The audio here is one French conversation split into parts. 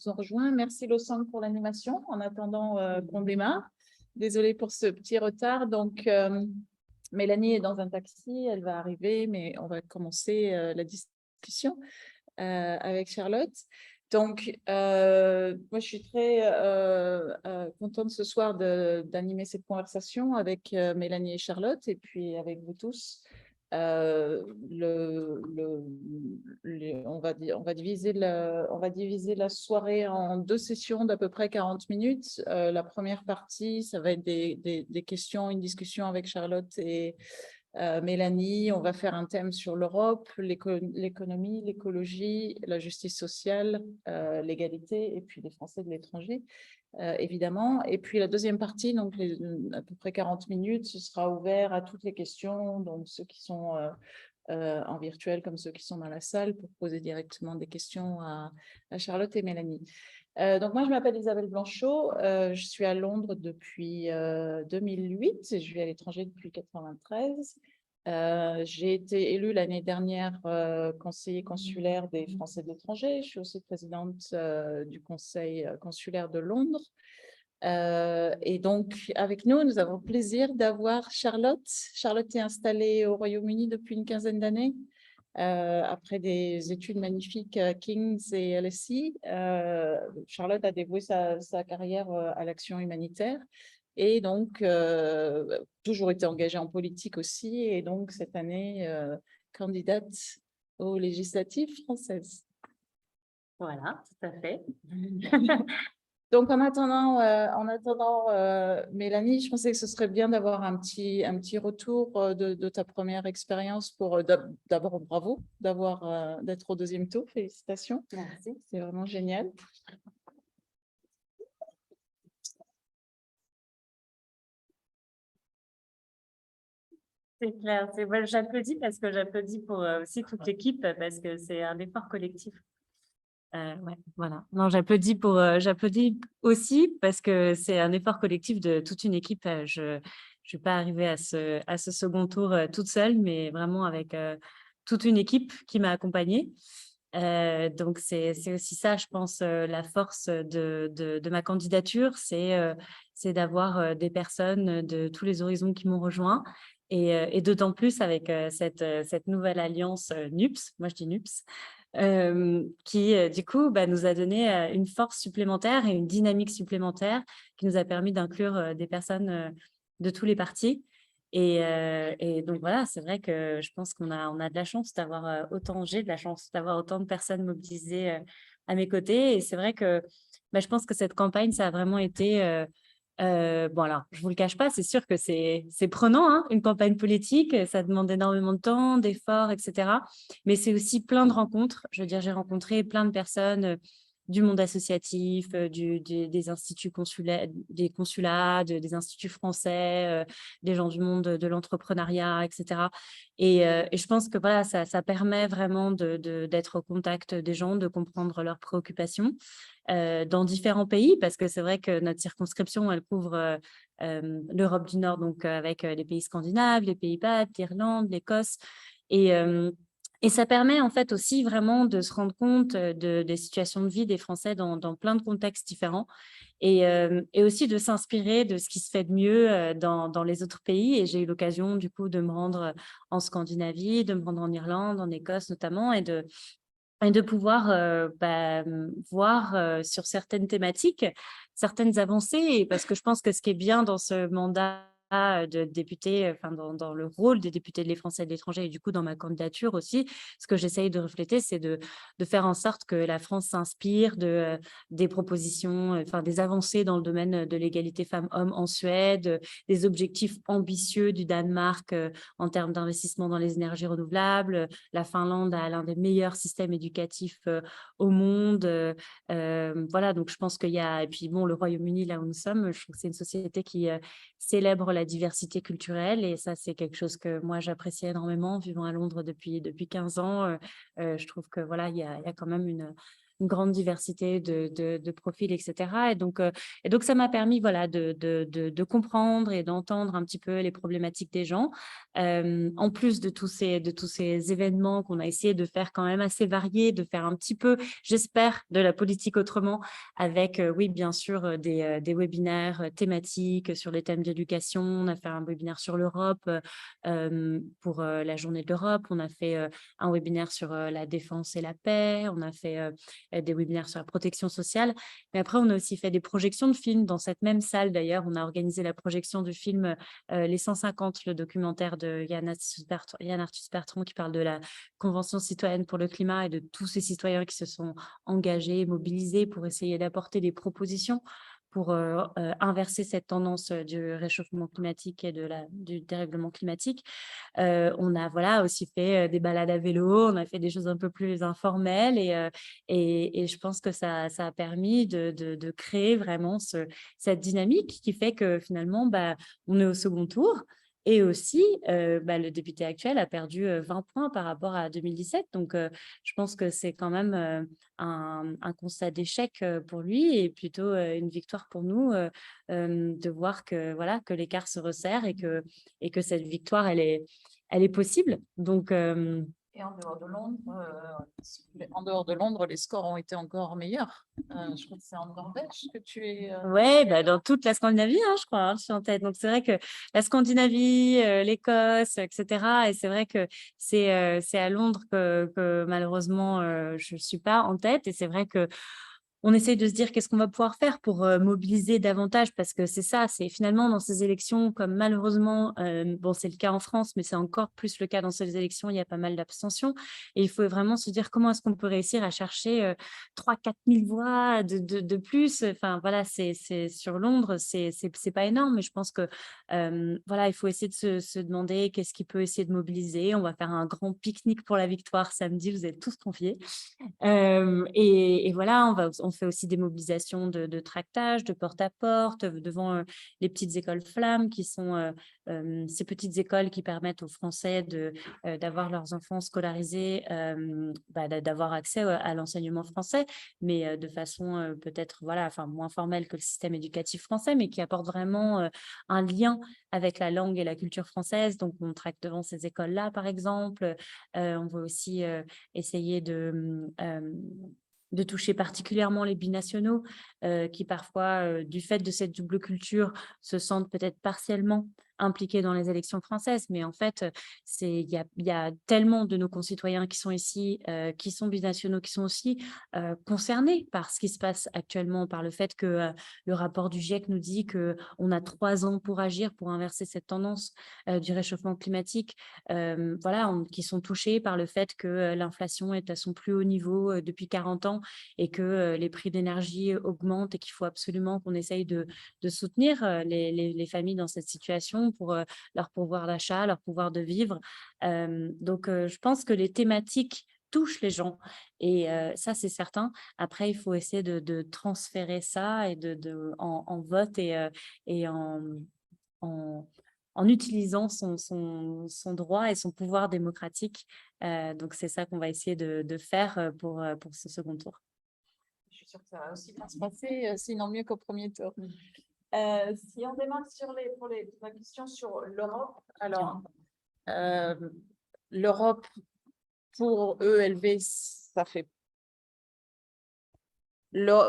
nous ont rejoints. Merci Lausanne pour l'animation en attendant qu'on démarre. Désolée pour ce petit retard. Donc, Mélanie est dans un taxi, elle va arriver, mais on va commencer la discussion avec Charlotte. Donc, moi, je suis très contente ce soir d'animer cette conversation avec Mélanie et Charlotte, et puis avec vous tous. On va diviser la soirée en deux sessions d'à peu près 40 minutes. La première partie, ça va être des questions, une discussion avec Charlotte et Mélanie. On va faire un thème sur l'Europe, l'économie, l'écologie, la justice sociale, l'égalité et puis les Français de l'étranger. Évidemment. Et puis la deuxième partie, donc à peu près 40 minutes, ce sera ouvert à toutes les questions, donc ceux qui sont en virtuel comme ceux qui sont dans la salle, pour poser directement des questions à Charlotte et Mélanie. Donc moi, je m'appelle Isabelle Blanchot, je suis à Londres depuis 2008, et je vis à l'étranger depuis 1993. J'ai été élue l'année dernière conseiller consulaire des Français de l'étranger. Je suis aussi présidente du conseil consulaire de Londres. Et donc, avec nous, nous avons le plaisir d'avoir Charlotte. Charlotte est installée au Royaume-Uni depuis une quinzaine d'années. Après des études magnifiques à King's et LSE, Charlotte a dévoué sa carrière à l'action humanitaire. Et donc, toujours été engagée en politique aussi, et donc cette année, candidate aux législatives françaises. Voilà, tout à fait. Donc, en attendant, Mélanie, je pensais que ce serait bien d'avoir un petit retour de ta première expérience. D'abord, bravo d'être au deuxième tour. Félicitations. Merci. C'est vraiment génial. C'est clair. J'applaudis parce que j'applaudis pour aussi toute l'équipe parce que c'est un effort collectif. Ouais, voilà. Non, j'applaudis aussi parce que c'est un effort collectif de toute une équipe. Je suis pas arrivée à ce second tour toute seule, mais vraiment avec toute une équipe qui m'a accompagnée. Donc, c'est aussi ça, je pense, la force de ma candidature, c'est d'avoir des personnes de tous les horizons qui m'ont rejoint. Et d'autant plus avec cette nouvelle alliance NUPS, moi je dis NUPS, qui du coup nous a donné une force supplémentaire et une dynamique supplémentaire qui nous a permis d'inclure des personnes de tous les partis. Et donc voilà, c'est vrai que je pense qu'on a de la chance d'avoir j'ai de la chance d'avoir autant de personnes mobilisées à mes côtés. Et c'est vrai que je pense que cette campagne, ça a vraiment été bon, alors, je ne vous le cache pas, c'est sûr que c'est prenant, hein, une campagne politique, ça demande énormément de temps, d'efforts, etc. Mais c'est aussi plein de rencontres. Je veux dire, j'ai rencontré plein de personnes du monde associatif, des instituts consulaires, des consulats, des instituts français, des gens du monde de l'entrepreneuriat, etc. Et je pense que voilà, ça permet vraiment d'être au contact des gens, de comprendre leurs préoccupations dans différents pays, parce que c'est vrai que notre circonscription, elle couvre l'Europe du Nord, donc avec les pays scandinaves, les Pays-Bas, l'Irlande, l'Écosse. Et ça permet en fait aussi vraiment de se rendre compte des situations de vie des Français dans plein de contextes différents et aussi de s'inspirer de ce qui se fait de mieux dans les autres pays. Et j'ai eu l'occasion du coup de me rendre en Scandinavie, de me rendre en Irlande, en Écosse notamment, et de pouvoir voir sur certaines thématiques, certaines avancées, parce que je pense que ce qui est bien dans ce mandat de député, enfin dans le rôle des députés de les Français de l'étranger et du coup dans ma candidature aussi, ce que j'essaye de refléter, c'est de faire en sorte que la France s'inspire des propositions, enfin des avancées dans le domaine de l'égalité femmes-hommes en Suède, des objectifs ambitieux du Danemark en termes d'investissement dans les énergies renouvelables. La Finlande a l'un des meilleurs systèmes éducatifs au monde. Voilà, donc je pense qu'il y a... Et puis bon, le Royaume-Uni, là où nous sommes, je trouve que c'est une société qui célèbre la diversité culturelle, et ça, c'est quelque chose que moi, j'apprécie énormément, vivant à Londres depuis 15 ans. Je trouve que voilà, il y a quand même une grande diversité de profils, etc. Et donc ça m'a permis voilà, de comprendre et d'entendre un petit peu les problématiques des gens. En plus de tous ces événements qu'on a essayé de faire quand même assez variés, de faire un petit peu, j'espère, de la politique autrement, avec, oui, bien sûr, des webinaires thématiques sur les thèmes d'éducation. On a fait un webinaire sur l'Europe pour la journée de l'Europe. On a fait un webinaire sur la défense et la paix. On a fait des webinaires sur la protection sociale. Mais après, on a aussi fait des projections de films dans cette même salle. D'ailleurs, on a organisé la projection du film Les 150, le documentaire de Yann Arthus-Bertrand qui parle de la Convention citoyenne pour le climat et de tous ces citoyens qui se sont engagés, mobilisés pour essayer d'apporter des propositions pour inverser cette tendance du réchauffement climatique et du dérèglement climatique. On a voilà, aussi fait des balades à vélo, on a fait des choses un peu plus informelles et je pense que ça a permis de créer vraiment cette dynamique qui fait que finalement, bah, on est au second tour. Et aussi, le député actuel a perdu 20 points par rapport à 2017. Donc, je pense que c'est quand même un constat d'échec pour lui et plutôt une victoire pour nous de voir que, voilà, que l'écart se resserre et que cette victoire, elle est possible. Donc, Et en dehors de Londres, les scores ont été encore meilleurs. Je crois que c'est en Norvège que tu es. ouais, bah, dans toute la Scandinavie, hein, je crois, hein, je suis en tête. Donc, c'est vrai que la Scandinavie, l'Écosse, etc. Et c'est vrai que c'est à Londres que malheureusement, je ne suis pas en tête. Et c'est vrai que on essaye de se dire qu'est-ce qu'on va pouvoir faire pour mobiliser davantage, parce que c'est ça, c'est finalement dans ces élections, comme malheureusement, bon, c'est le cas en France, mais c'est encore plus le cas dans ces élections, il y a pas mal d'abstention. Et il faut vraiment se dire comment est-ce qu'on peut réussir à chercher 3 000 à 4 000 voix de plus. Enfin, voilà, c'est sur Londres, c'est pas énorme, mais je pense que voilà, il faut essayer de se demander qu'est-ce qui peut essayer de mobiliser. On va faire un grand pique-nique pour la victoire samedi, vous êtes tous conviés. Et voilà, on fait aussi des mobilisations de tractage, de porte-à-porte, devant les petites écoles flammes, qui sont ces petites écoles qui permettent aux Français d'avoir leurs enfants scolarisés, d'avoir accès à l'enseignement français, mais de façon peut-être voilà, enfin, moins formelle que le système éducatif français, mais qui apporte vraiment un lien avec la langue et la culture française. Donc, on traque devant ces écoles-là, par exemple. On veut aussi essayer de toucher particulièrement les binationaux qui parfois, du fait de cette double culture, se sentent peut-être partiellement impliqués dans les élections françaises. Mais en fait, il y a tellement de nos concitoyens qui sont ici, qui sont binationaux, qui sont aussi concernés par ce qui se passe actuellement, par le fait que le rapport du GIEC nous dit qu'on a 3 ans pour agir, pour inverser cette tendance du réchauffement climatique. Voilà, qui sont touchés par le fait que l'inflation est à son plus haut niveau depuis 40 ans et que les prix d'énergie augmentent et qu'il faut absolument qu'on essaye de soutenir les familles dans cette situation pour leur pouvoir d'achat, leur pouvoir de vivre. Donc, je pense que les thématiques touchent les gens et ça, c'est certain. Après, il faut essayer de transférer ça et en vote et en, en utilisant son droit et son pouvoir démocratique. Donc, c'est ça qu'on va essayer de faire pour ce second tour. Je suis sûre que ça va aussi bien se passer, sinon mieux qu'au premier tour. Si on démarre sur la question sur l'Europe, alors l'Europe pour EELV, ça fait.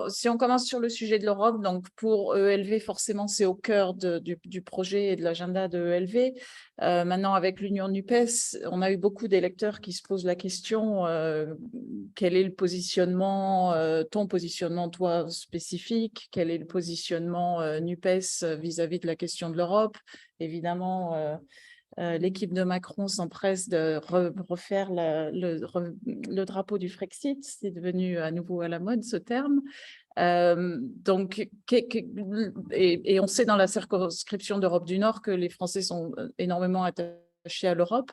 Si on commence sur le sujet de l'Europe, donc pour EELV, forcément, c'est au cœur du projet et de l'agenda de EELV. Maintenant, avec l'Union NUPES, on a eu beaucoup d'électeurs qui se posent la question quel est le positionnement, ton positionnement, toi, spécifique? Quel est le positionnement NUPES vis-à-vis de la question de l'Europe? Évidemment, l'équipe de Macron s'empresse de refaire le drapeau du Frexit. C'est devenu à nouveau à la mode ce terme. Donc, et on sait dans la circonscription d'Europe du Nord que les Français sont énormément attachés à l'Europe.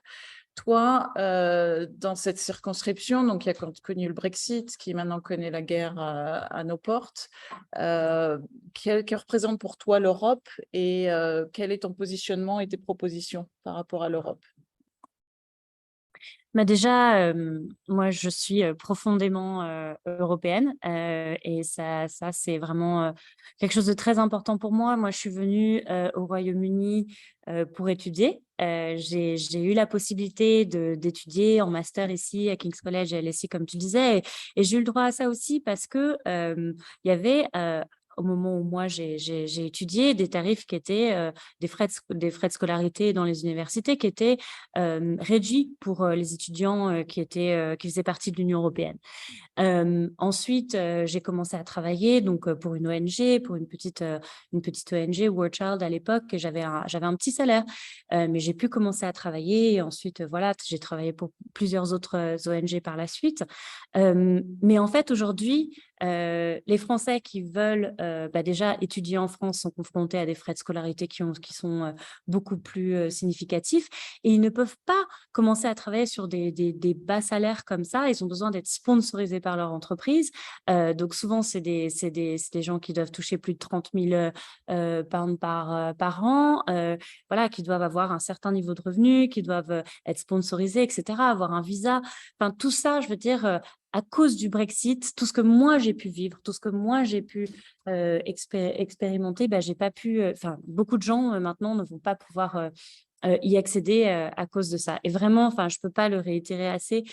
Toi, dans cette circonscription, donc il y a connu le Brexit, qui maintenant connaît la guerre à nos portes. Que représente pour toi l'Europe et quel est ton positionnement et tes propositions par rapport à l'Europe? Déjà, moi, je suis profondément européenne et ça c'est vraiment quelque chose de très important pour moi. Moi, je suis venue au Royaume-Uni pour étudier. J'ai eu la possibilité d'étudier en master ici à King's College et à LSE, comme tu disais, et j'ai eu le droit à ça aussi parce que il y avait au moment où moi j'ai étudié des tarifs qui étaient des frais de scolarité dans les universités qui étaient réduit pour les étudiants qui faisaient partie de l'Union européenne. Ensuite, j'ai commencé à travailler donc pour une ONG, pour une petite ONG, War Child à l'époque. J'avais un petit salaire, mais j'ai pu commencer à travailler. Et ensuite, voilà, j'ai travaillé pour plusieurs autres ONG par la suite. Mais en fait, aujourd'hui, les Français qui veulent déjà étudier en France sont confrontés à des frais de scolarité qui sont beaucoup plus significatifs et ils ne peuvent pas commencer à travailler sur des bas salaires comme ça. Ils ont besoin d'être sponsorisés par leur entreprise. Donc souvent, c'est des gens qui doivent toucher plus de 30 000 pounds par an, voilà, qui doivent avoir un certain niveau de revenu, qui doivent être sponsorisés, etc., avoir un visa. Enfin, tout ça, je veux dire, à cause du Brexit, tout ce que moi j'ai pu vivre, tout ce que moi j'ai pu expérimenter, j'ai pas pu, enfin, beaucoup de gens maintenant ne vont pas pouvoir y accéder à cause de ça. Et vraiment, enfin, je peux pas le réitérer assez,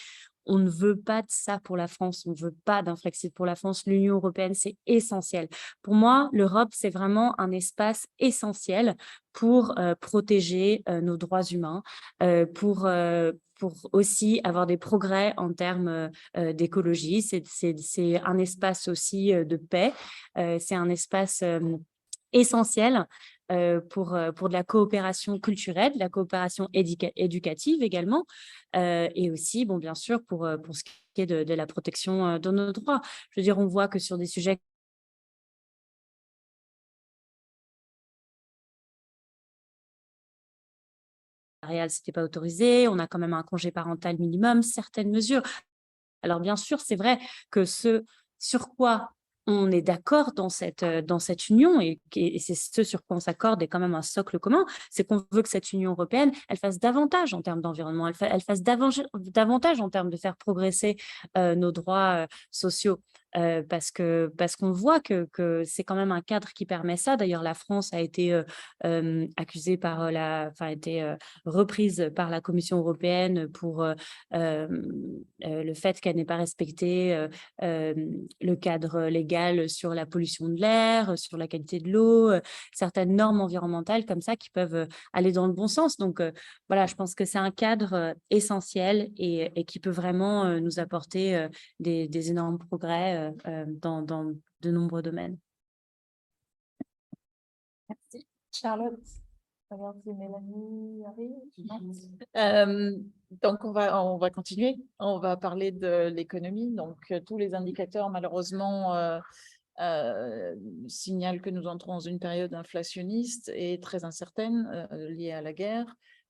on ne veut pas de ça pour la France, on ne veut pas d'un Frexit pour la France. L'Union européenne, c'est essentiel. Pour moi, l'Europe, c'est vraiment un espace essentiel pour protéger nos droits humains, pour aussi avoir des progrès en termes d'écologie. C'est un espace aussi de paix, c'est un espace essentiel pour de la coopération culturelle, de la coopération éducative également, et aussi, bon, bien sûr, pour ce qui est de la protection de nos droits. Je veux dire, on voit que sur des sujets c'était pas autorisé, on a quand même un congé parental minimum, certaines mesures. Alors bien sûr, c'est vrai que ce sur quoi on est d'accord dans cette union et c'est ce sur quoi on s'accorde est quand même un socle commun, c'est qu'on veut que cette Union européenne, elle fasse davantage en termes d'environnement, elle fasse davantage en termes de faire progresser nos droits sociaux. Parce qu'on voit que c'est quand même un cadre qui permet ça. D'ailleurs, la France a été accusée par enfin, a été reprise par la Commission européenne pour le fait qu'elle n'ait pas respecté le cadre légal sur la pollution de l'air, sur la qualité de l'eau, certaines normes environnementales comme ça qui peuvent aller dans le bon sens. Donc, voilà, je pense que c'est un cadre essentiel et qui peut vraiment nous apporter des énormes progrès dans de nombreux domaines. Merci. Charlotte, regarde si Mélanie arrive. Donc, on va continuer. On va parler de l'économie. Donc, tous les indicateurs, malheureusement, signalent que nous entrons dans une période inflationniste et très incertaine liée à la guerre.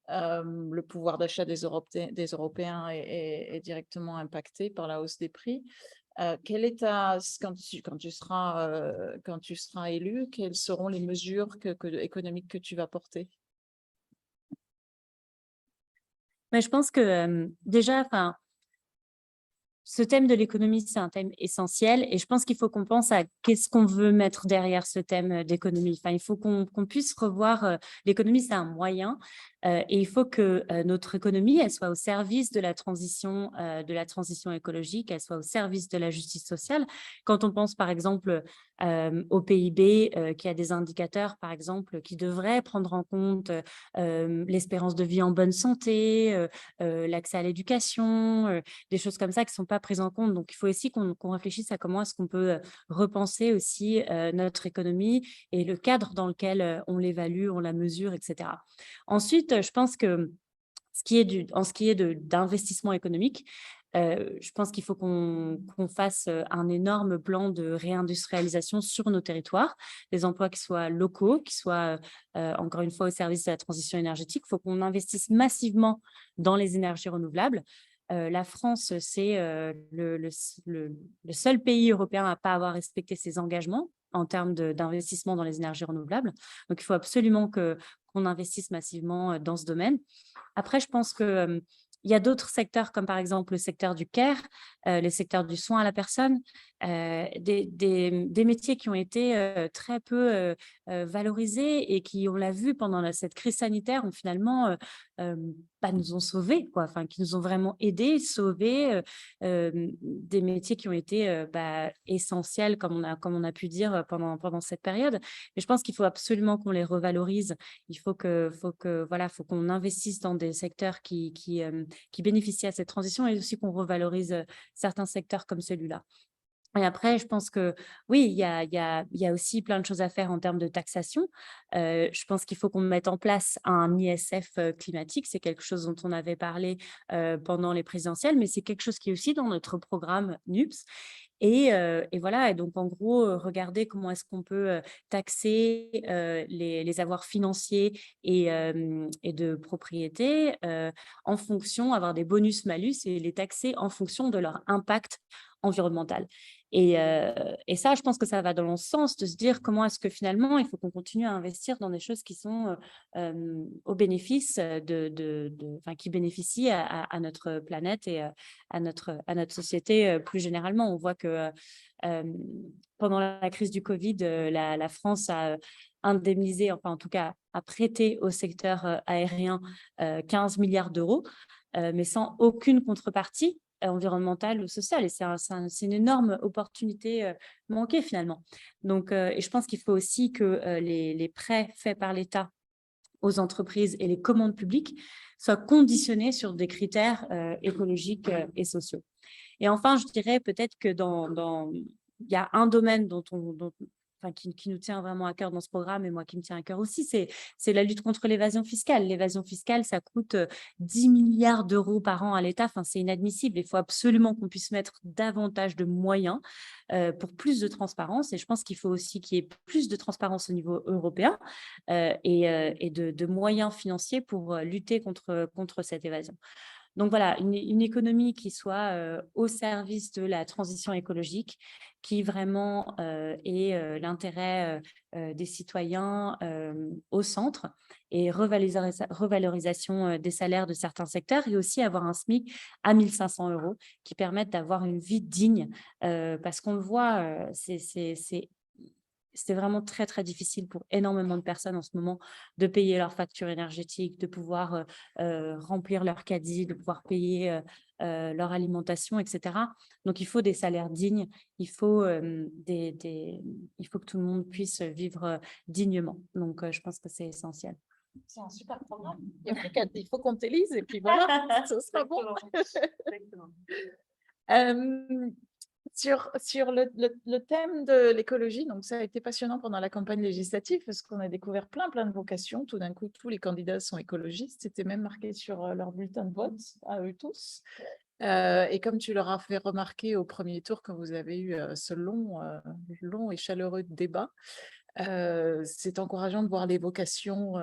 Le pouvoir d'achat des Européens est directement impacté par la hausse des prix. Quelle est quand tu seras élu, quelles seront les mesures économiques que tu vas porter? Mais je pense que déjà, enfin, ce thème de l'économie, c'est un thème essentiel et je pense qu'il faut qu'on pense à qu'est-ce qu'on veut mettre derrière ce thème d'économie. Enfin, il faut qu'on puisse revoir, l'économie, c'est un moyen et il faut que notre économie, elle soit au service de la transition écologique, elle soit au service de la justice sociale. Quand on pense par exemple au PIB, qui a des indicateurs, par exemple, qui devraient prendre en compte l'espérance de vie en bonne santé, l'accès à l'éducation, des choses comme ça qui ne sont pas prises en compte. Donc, il faut aussi qu'on réfléchisse à comment est-ce qu'on peut repenser aussi notre économie et le cadre dans lequel on l'évalue, on la mesure, etc. Ensuite, je pense que en ce qui est d'investissement économique, je pense qu'il faut qu'on fasse un énorme plan de réindustrialisation sur nos territoires, des emplois qui soient locaux, qui soient encore une fois au service de la transition énergétique. Il faut qu'on investisse massivement dans les énergies renouvelables. La France, c'est le seul pays européen à ne pas avoir respecté ses engagements en termes d'investissement dans les énergies renouvelables. Donc, il faut absolument qu'on investisse massivement dans ce domaine. Après, je pense qu'il Il y a d'autres secteurs comme par exemple le secteur du care, le secteur du soin à la personne, des métiers qui ont été très peu valorisés et qui, on l'a vu pendant cette crise sanitaire, ont finalement nous ont sauvés, quoi. Enfin, qui nous ont vraiment aidés, sauvés, des métiers qui ont été essentiels, comme on a pu dire pendant cette période. Mais je pense qu'il faut absolument qu'on les revalorise. Il faut faut qu'on investisse dans des secteurs qui bénéficient à cette transition et aussi qu'on revalorise certains secteurs comme celui-là. Et après, je pense que oui, il y a aussi plein de choses à faire en termes de taxation. Je pense qu'il faut qu'on mette en place un ISF climatique. C'est quelque chose dont on avait parlé pendant les présidentielles, mais c'est quelque chose qui est aussi dans notre programme NUPS. Et voilà, et donc en gros, regarder comment est-ce qu'on peut taxer les avoirs financiers et de propriété en fonction, avoir des bonus-malus et les taxer en fonction de leur impact environnemental. Et ça, je pense que ça va dans le sens de se dire comment est-ce que finalement, il faut qu'on continue à investir dans des choses qui sont au bénéfice qui bénéficient à notre planète et à notre société plus généralement. On voit que pendant la crise du Covid, la France a indemnisé, enfin en tout cas a prêté au secteur aérien 15 milliards d'euros, mais sans aucune contrepartie environnementale ou sociale. Et c'est une énorme opportunité manquée finalement. Donc, et je pense qu'il faut aussi que les prêts faits par l'État aux entreprises et les commandes publiques soient conditionnés sur des critères écologiques et sociaux. Et enfin, je dirais peut-être que il y a un domaine qui nous tient vraiment à cœur dans ce programme, et moi qui me tient à cœur aussi, c'est la lutte contre l'évasion fiscale. L'évasion fiscale, ça coûte 10 milliards d'euros par an à l'État. Enfin, c'est inadmissible. Il faut absolument qu'on puisse mettre davantage de moyens pour plus de transparence. Et je pense qu'il faut aussi qu'il y ait plus de transparence au niveau européen et de moyens financiers pour lutter contre cette évasion. Donc voilà, une économie qui soit au service de la transition écologique, qui vraiment ait l'intérêt des citoyens au centre, et revalorisation des salaires de certains secteurs, et aussi avoir un SMIC à 1 500 € qui permette d'avoir une vie digne, parce qu'on le voit, c'est vraiment très, très difficile pour énormément de personnes en ce moment de payer leurs factures énergétiques, de pouvoir remplir leur caddie, de pouvoir payer leur alimentation, etc. Donc, il faut des salaires dignes, il faut, il faut que tout le monde puisse vivre dignement. Donc, je pense que c'est essentiel. C'est un super programme. Il faut qu'on t'élise et puis voilà, ce sera bon. Exactement. Sur le thème de l'écologie, donc ça a été passionnant pendant la campagne législative parce qu'on a découvert plein de vocations. Tout d'un coup, tous les candidats sont écologistes. C'était même marqué sur leur bulletin de vote à eux tous. Et comme tu leur as fait remarquer au premier tour quand vous avez eu ce long et chaleureux débat, c'est encourageant de voir les vocations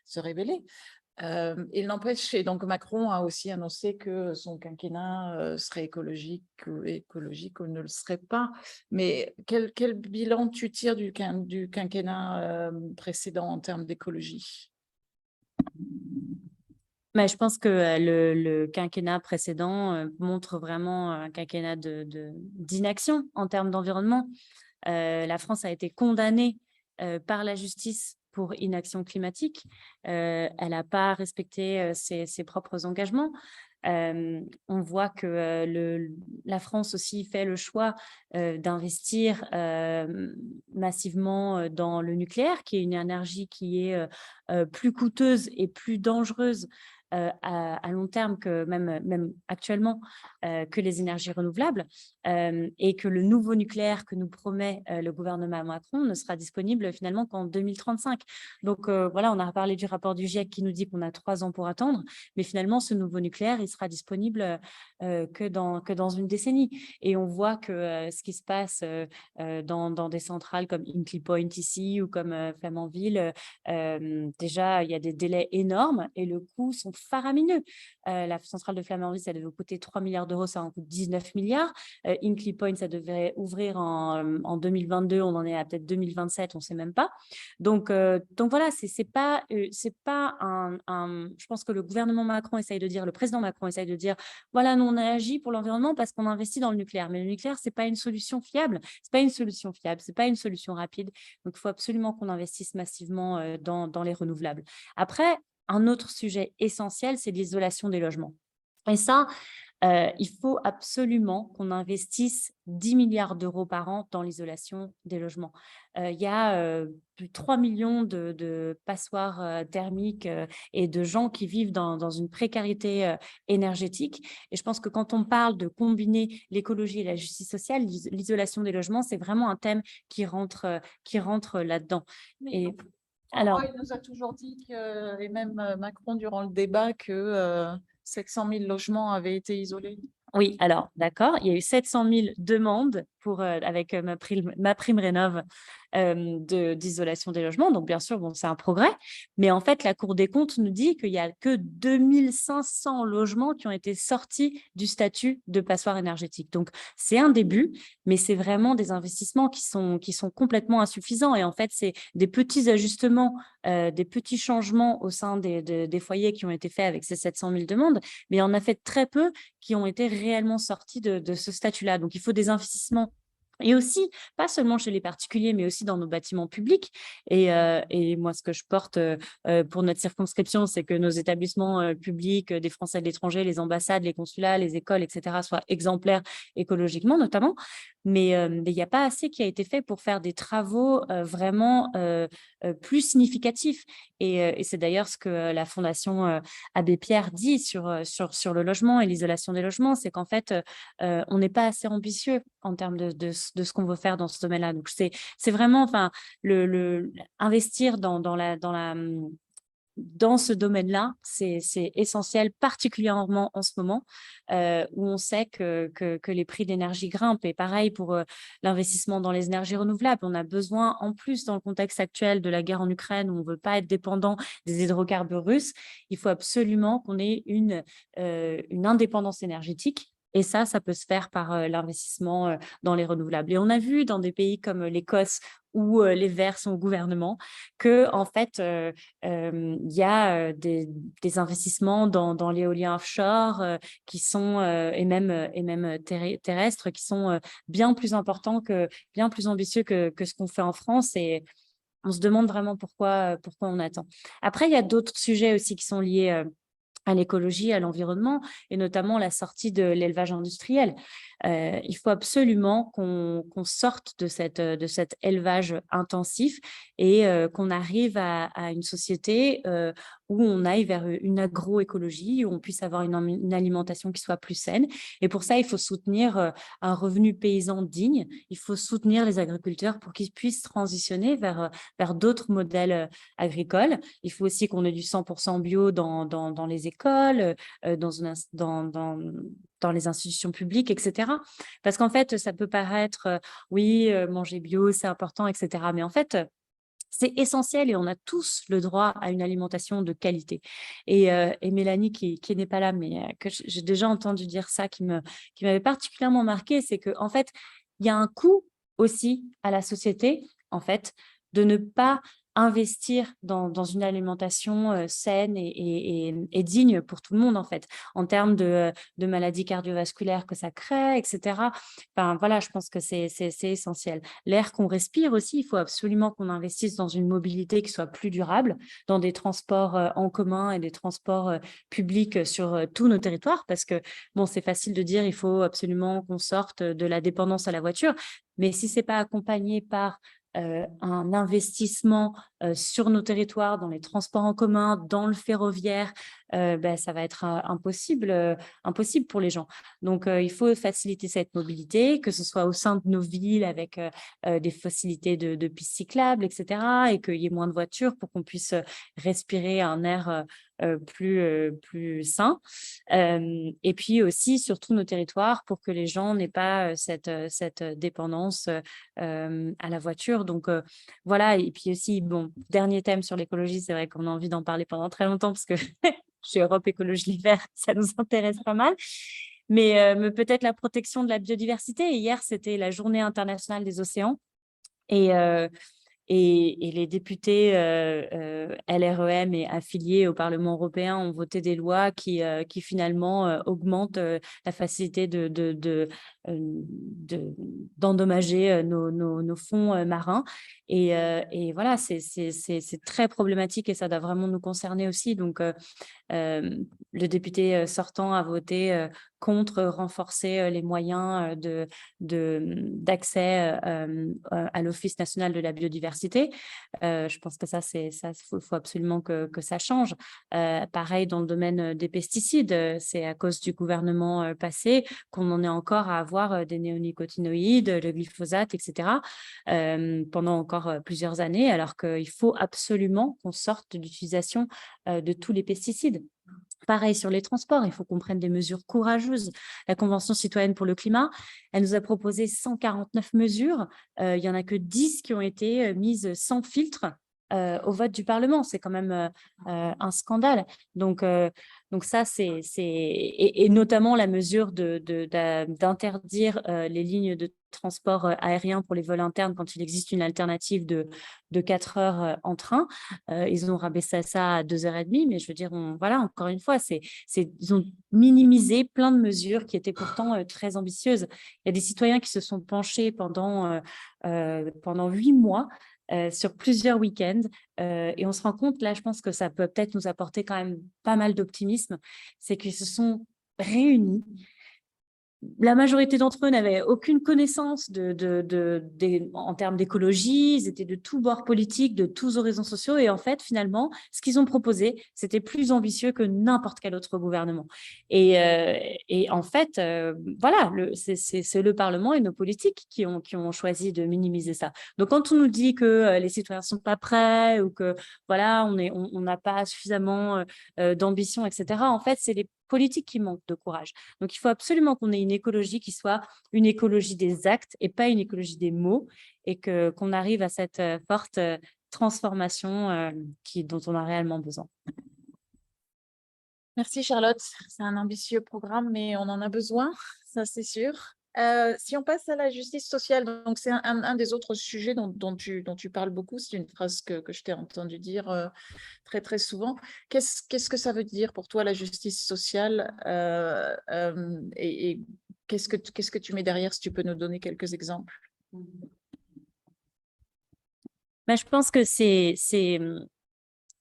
se révéler. Il n'empêche, et donc Macron a aussi annoncé que son quinquennat serait écologique ou ne le serait pas. Mais quel bilan tu tires du quinquennat précédent en termes d'écologie? Mais je pense que le quinquennat précédent montre vraiment un quinquennat d'inaction en termes d'environnement. La France a été condamnée par la justice pour inaction climatique. Elle n'a pas respecté ses propres engagements. On voit que la France aussi fait le choix d'investir massivement dans le nucléaire, qui est une énergie qui est plus coûteuse et plus dangereuse à long terme que même actuellement que les énergies renouvelables, et que le nouveau nucléaire que nous promet le gouvernement Macron ne sera disponible finalement qu'en 2035. Donc voilà, on a parlé du rapport du GIEC qui nous dit qu'on a 3 ans pour attendre, mais finalement ce nouveau nucléaire, il sera disponible que dans une décennie. Et on voit que ce qui se passe dans des centrales comme Hinkley Point ici ou comme Flamanville, déjà il y a des délais énormes et le coût sont faramineux. La centrale de Flamanville, ça devait coûter 3 milliards d'euros, ça en coûte 19 milliards. Hinkley Point, ça devait ouvrir en 2022, on en est à peut-être 2027, on ne sait même pas. Donc voilà, c'est pas je pense que le gouvernement Macron essaye de dire, le président Macron essaye de dire, voilà, nous on a agi pour l'environnement parce qu'on investit dans le nucléaire. Mais le nucléaire, c'est pas une solution fiable, c'est pas une solution fiable, c'est pas une solution rapide. Donc il faut absolument qu'on investisse massivement dans les renouvelables. Après, un autre sujet essentiel, c'est l'isolation des logements. Et ça, il faut absolument qu'on investisse 10 milliards d'euros par an dans l'isolation des logements. Il y a plus de 3 millions de passoires thermiques et de gens qui vivent dans une précarité énergétique. Et je pense que quand on parle de combiner l'écologie et la justice sociale, l'isolation des logements, c'est vraiment un thème qui rentre là-dedans. Et alors, il nous a toujours dit que, et même Macron durant le débat, que 700 000 logements avaient été isolés. Oui, alors d'accord, il y a eu 700 000 demandes avec ma prime rénov d'isolation des logements. Donc, bien sûr, bon, c'est un progrès. Mais en fait, la Cour des comptes nous dit qu'il n'y a que 2500 logements qui ont été sortis du statut de passoire énergétique. Donc, c'est un début, mais c'est vraiment des investissements qui sont complètement insuffisants. Et en fait, c'est des petits ajustements, des petits changements au sein des foyers qui ont été faits avec ces 700 000 demandes. Mais on a fait très peu qui ont été réellement sortis de ce statut-là. Donc, il faut des investissements. Et aussi, pas seulement chez les particuliers, mais aussi dans nos bâtiments publics. Et moi, ce que je porte pour notre circonscription, c'est que nos établissements publics des Français de l'étranger, les ambassades, les consulats, les écoles, etc., soient exemplaires écologiquement, notamment. Mais il n'y a pas assez qui a été fait pour faire des travaux vraiment plus significatifs. Et c'est d'ailleurs ce que la Fondation Abbé Pierre dit sur le logement et l'isolation des logements, c'est qu'en fait, on n'est pas assez ambitieux en termes de ce qu'on veut faire dans ce domaine-là. Donc, c'est vraiment, enfin, investir dans ce domaine-là, c'est essentiel, particulièrement en ce moment, où on sait que les prix d'énergie grimpent. Et pareil pour l'investissement dans les énergies renouvelables. On a besoin, en plus, dans le contexte actuel de la guerre en Ukraine, où on ne veut pas être dépendant des hydrocarbures russes, il faut absolument qu'on ait une indépendance énergétique. Et ça peut se faire par l'investissement dans les renouvelables. Et on a vu dans des pays comme l'Écosse, où les Verts sont au gouvernement, que en fait, il y a des investissements dans l'éolien offshore qui sont, et même terrestres, qui sont bien plus importants, bien plus ambitieux que ce qu'on fait en France. Et on se demande vraiment pourquoi on attend. Après, il y a d'autres sujets aussi qui sont liés à l'écologie, à l'environnement, et notamment la sortie de l'élevage industriel. Il faut absolument qu'on sorte de cet élevage intensif et qu'on arrive à une société où on aille vers une agroécologie, où on puisse avoir une alimentation qui soit plus saine. Et pour ça, il faut soutenir un revenu paysan digne. Il faut soutenir les agriculteurs pour qu'ils puissent transitionner vers d'autres modèles agricoles. Il faut aussi qu'on ait du 100% bio dans les écoles, dans les institutions publiques, etc. Parce qu'en fait, ça peut paraître, oui, manger bio, c'est important, etc. Mais en fait, c'est essentiel et on a tous le droit à une alimentation de qualité. Et Mélanie, qui n'est pas là, mais que j'ai déjà entendu dire ça, qui m'avait particulièrement marqué, c'est qu'en fait, il y a un coût aussi à la société, en fait, de ne pas investir dans une alimentation saine et digne pour tout le monde, en fait, en termes de maladies cardiovasculaires que ça crée, etc. Enfin, voilà, je pense que c'est essentiel. L'air qu'on respire aussi, il faut absolument qu'on investisse dans une mobilité qui soit plus durable, dans des transports en commun et des transports publics sur tous nos territoires, parce que, bon, c'est facile de dire il faut absolument qu'on sorte de la dépendance à la voiture, mais si ce n'est pas accompagné par un investissement sur nos territoires, dans les transports en commun, dans le ferroviaire, ça va être impossible pour les gens. Donc, il faut faciliter cette mobilité, que ce soit au sein de nos villes avec des facilités de pistes cyclables, etc., et qu'il y ait moins de voitures pour qu'on puisse respirer un air plus sain. Et puis aussi, sur tous nos territoires, pour que les gens n'aient pas cette dépendance à la voiture. Donc, voilà. Et puis aussi, bon, dernier thème sur l'écologie, c'est vrai qu'on a envie d'en parler pendant très longtemps parce que chez Europe Écologie Les Verts, ça nous intéresse pas mal. Mais peut-être la protection de la biodiversité. Et hier, c'était la Journée internationale des océans. Et les députés LREM et affiliés au Parlement européen ont voté des lois qui finalement augmentent la facilité d'endommager nos fonds marins. Et voilà, c'est très problématique et ça doit vraiment nous concerner aussi. Donc, le député sortant a voté contre renforcer les moyens d'accès à l'Office national de la biodiversité. Je pense que ça, faut absolument que ça change. Pareil dans le domaine des pesticides, c'est à cause du gouvernement passé qu'on en est encore à avoir des néonicotinoïdes, le glyphosate, etc. Pendant encore plusieurs années, alors qu'il faut absolument qu'on sorte d'utilisation de tous les pesticides. Pareil sur les transports, il faut qu'on prenne des mesures courageuses. La Convention citoyenne pour le climat, elle nous a proposé 149 mesures. Il n'y en a que 10 qui ont été mises sans filtre au vote du Parlement. C'est quand même un scandale. Donc ça, et notamment la mesure d'interdire les lignes de transport aérien pour les vols internes quand il existe une alternative de 4 heures en train. Ils ont rabaissé ça à 2h30, mais je veux dire, voilà, encore une fois, ils ont minimisé plein de mesures qui étaient pourtant très ambitieuses. Il y a des citoyens qui se sont penchés pendant 8 mois sur plusieurs week-ends. Et on se rend compte, là, je pense que ça peut peut-être nous apporter quand même pas mal d'optimisme, c'est qu'ils se sont réunis. La majorité d'entre eux n'avaient aucune connaissance en termes d'écologie, ils étaient de tous bords politiques, de tous horizons sociaux, et en fait, finalement, ce qu'ils ont proposé, c'était plus ambitieux que n'importe quel autre gouvernement. Et en fait, voilà, c'est le Parlement et nos politiques qui ont choisi de minimiser ça. Donc, quand on nous dit que les citoyens ne sont pas prêts ou que voilà, on n'a pas suffisamment d'ambition, etc., en fait, c'est les politiques qui manquent de courage. Donc, il faut absolument qu'on ait une écologie qui soit une écologie des actes et pas une écologie des mots, et qu'on arrive à cette forte transformation dont on a réellement besoin. Merci Charlotte, c'est un ambitieux programme, mais on en a besoin, ça c'est sûr. Si on passe à la justice sociale, donc c'est un des autres sujets dont tu parles beaucoup, c'est une phrase que je t'ai entendu dire très très souvent. Qu'est-ce que ça veut dire pour toi la justice sociale et qu'est-ce que tu mets derrière, si tu peux nous donner quelques exemples? Ben, je pense que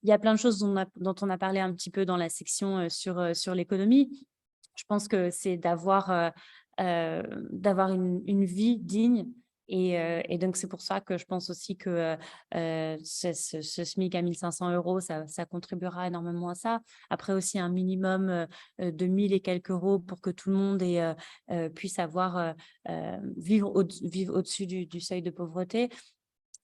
il y a plein de choses dont on a parlé un petit peu dans la section sur l'économie. Je pense que c'est d'avoir une vie digne. Et donc, c'est pour ça que je pense aussi que ce SMIC à 1 500 €, ça contribuera énormément à ça. Après aussi, un minimum de 1 000 et quelques euros pour que tout le monde puisse vivre au-dessus du seuil de pauvreté.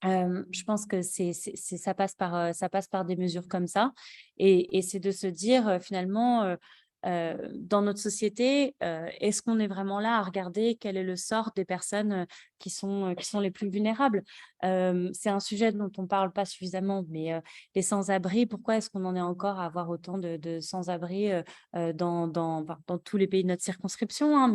Je pense que ça passe par des mesures comme ça. Et c'est de se dire, finalement, dans notre société, est-ce qu'on est vraiment là à regarder quel est le sort des personnes qui sont les plus vulnérables? C'est un sujet dont on ne parle pas suffisamment, mais les sans-abri, pourquoi est-ce qu'on en est encore à avoir autant de sans-abri dans tous les pays de notre circonscription, hein,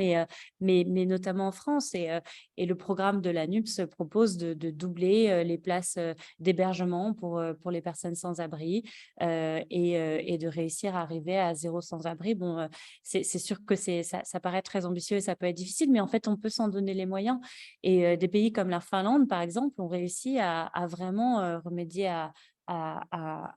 mais notamment en France. Et le programme de l'ANUPS propose de doubler les places d'hébergement pour les personnes sans-abri et de réussir à arriver à 0 sans-abri. Bon, c'est sûr que ça paraît très ambitieux et ça peut être difficile, mais en fait, on peut s'en donner les moyens. Et des pays comme la Finlande, par exemple, ont réussi à vraiment remédier à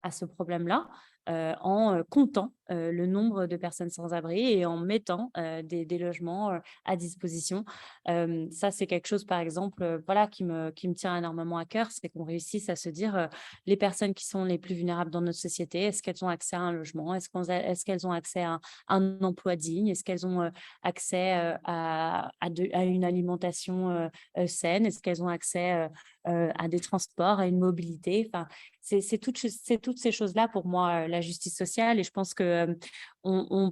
ce problème-là en comptant le nombre de personnes sans abri et en mettant des logements à disposition. Ça, c'est quelque chose, par exemple, voilà, qui me tient énormément à cœur, c'est qu'on réussisse à se dire les personnes qui sont les plus vulnérables dans notre société, est-ce qu'elles ont accès à un logement? Est-ce qu'elles ont accès à un emploi digne? Est-ce qu'elles ont accès à une alimentation saine? Est-ce qu'elles ont accès à des transports, à une mobilité? Enfin, c'est toutes ces choses-là pour moi, la justice sociale. Et je pense que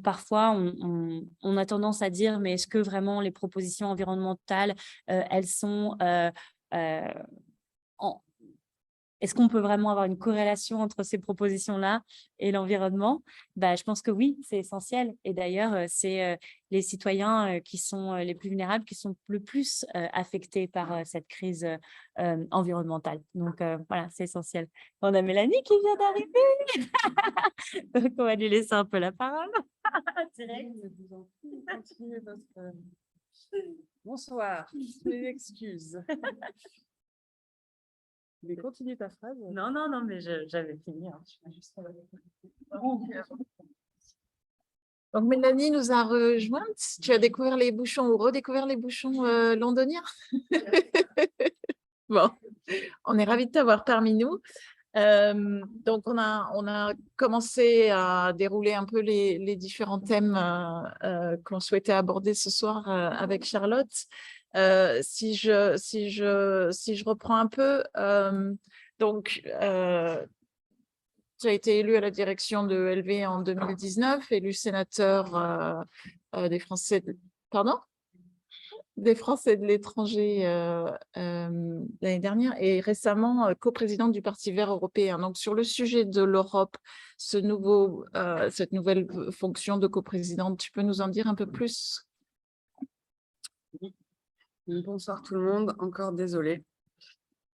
parfois, on a tendance à dire, mais est-ce que vraiment les propositions environnementales, elles sont est-ce qu'on peut vraiment avoir une corrélation entre ces propositions-là et l'environnement? Je pense que oui, c'est essentiel. Et d'ailleurs, c'est les citoyens qui sont les plus vulnérables, qui sont le plus affectés par cette crise environnementale. Donc voilà, c'est essentiel. On a Mélanie qui vient d'arriver. Donc on va lui laisser un peu la parole. Direct. Bonsoir, mes excuses. Mais continue ta phrase. Non, non, non, mais j'avais fini. Hein. Donc, Mélanie nous a rejointes. Tu as découvert les bouchons ou redécouvert les bouchons londoniens. Bon, on est ravis de t'avoir parmi nous. Donc, on a commencé à dérouler un peu les différents thèmes qu'on souhaitait aborder ce soir avec Charlotte. Si je reprends un peu, donc, tu as été élu à la direction de LV en 2019, élu sénateur des Français des Français de l'étranger l'année dernière et récemment coprésidente du Parti vert européen. Donc, sur le sujet de l'Europe, cette nouvelle fonction de coprésidente, tu peux nous en dire un peu plus? Bonsoir tout le monde, encore désolée.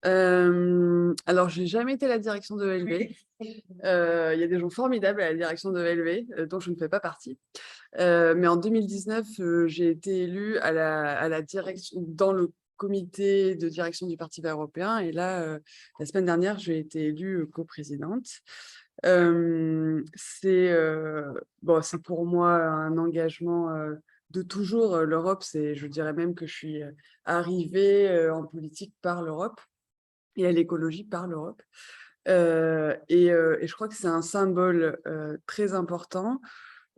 Alors, je n'ai jamais été à la direction de LV. Il y a des gens formidables à la direction de LV, dont je ne fais pas partie. Mais en 2019, j'ai été élue à la direction, dans le comité de direction du Parti vert européen. Et là, la semaine dernière, j'ai été élue coprésidente. C'est pour moi un engagement de toujours. L'Europe, je dirais même que je suis arrivée en politique par l'Europe et à l'écologie par l'Europe. Et je crois que c'est un symbole très important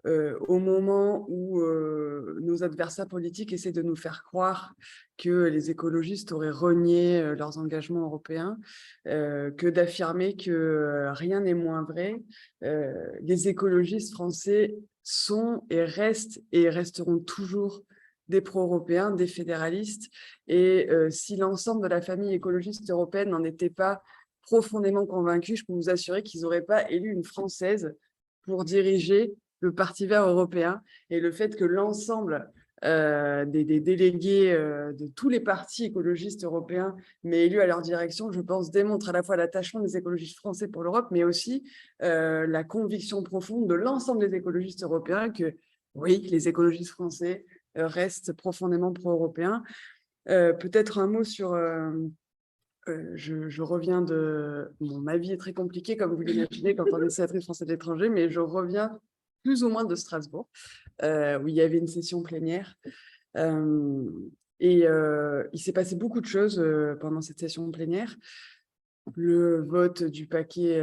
au moment où nos adversaires politiques essaient de nous faire croire que les écologistes auraient renié leurs engagements européens, que d'affirmer que rien n'est moins vrai. Les écologistes français sont et resteront toujours des pro-européens, des fédéralistes. Et si l'ensemble de la famille écologiste européenne n'en était pas profondément convaincus, je peux vous assurer qu'ils n'auraient pas élu une Française pour diriger le Parti vert européen. Et le fait que l'ensemble des délégués de tous les partis écologistes européens m'aient élu à leur direction, je pense, démontre à la fois l'attachement des écologistes français pour l'Europe, mais aussi la conviction profonde de l'ensemble des écologistes européens que, oui, les écologistes français restent profondément pro-européens. Peut-être un mot sur... je reviens de... Bon, ma vie est très compliquée, comme vous l'imaginez, quand on est sénatrice française de l'étranger, mais je reviens plus ou moins de Strasbourg, où il y avait une session plénière. Il s'est passé beaucoup de choses pendant cette session plénière. Le vote du paquet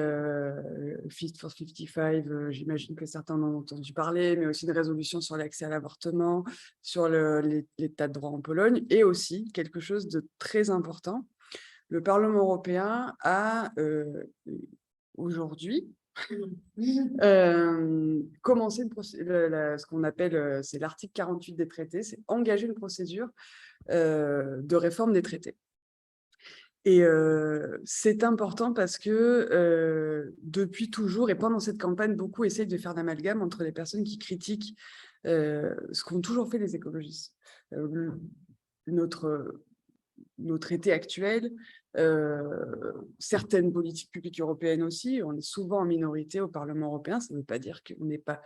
Fit for 55, j'imagine que certains en ont entendu parler, mais aussi une résolution sur l'accès à l'avortement, sur l'état de droit en Pologne, et aussi quelque chose de très important. Le Parlement européen a aujourd'hui commencé ce qu'on appelle, c'est l'article 48 des traités, c'est engager une procédure de réforme des traités. Et c'est important parce que depuis toujours, et pendant cette campagne, beaucoup essayent de faire l'amalgame entre les personnes qui critiquent ce qu'ont toujours fait les écologistes. Nos traités actuels, certaines politiques publiques européennes aussi, on est souvent en minorité au Parlement européen, ça ne veut pas dire qu'on n'est pas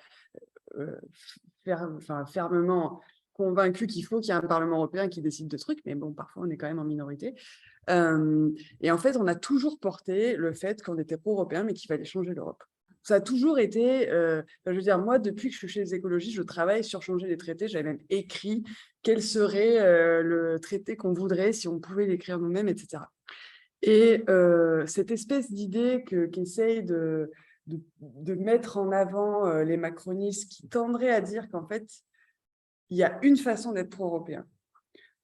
fermement convaincu qu'il faut qu'il y ait un Parlement européen qui décide de trucs, mais bon, parfois on est quand même en minorité. Et en fait, on a toujours porté le fait qu'on était pro-européen, mais qu'il fallait changer l'Europe. Ça a toujours été, je veux dire, moi, depuis que je suis chez les écologistes, je travaille sur changer les traités. J'avais même écrit quel serait le traité qu'on voudrait si on pouvait l'écrire nous-mêmes, etc. Et cette espèce d'idée qu'essaye de mettre en avant les macronistes qui tendraient à dire qu'en fait, il y a une façon d'être pro-européen.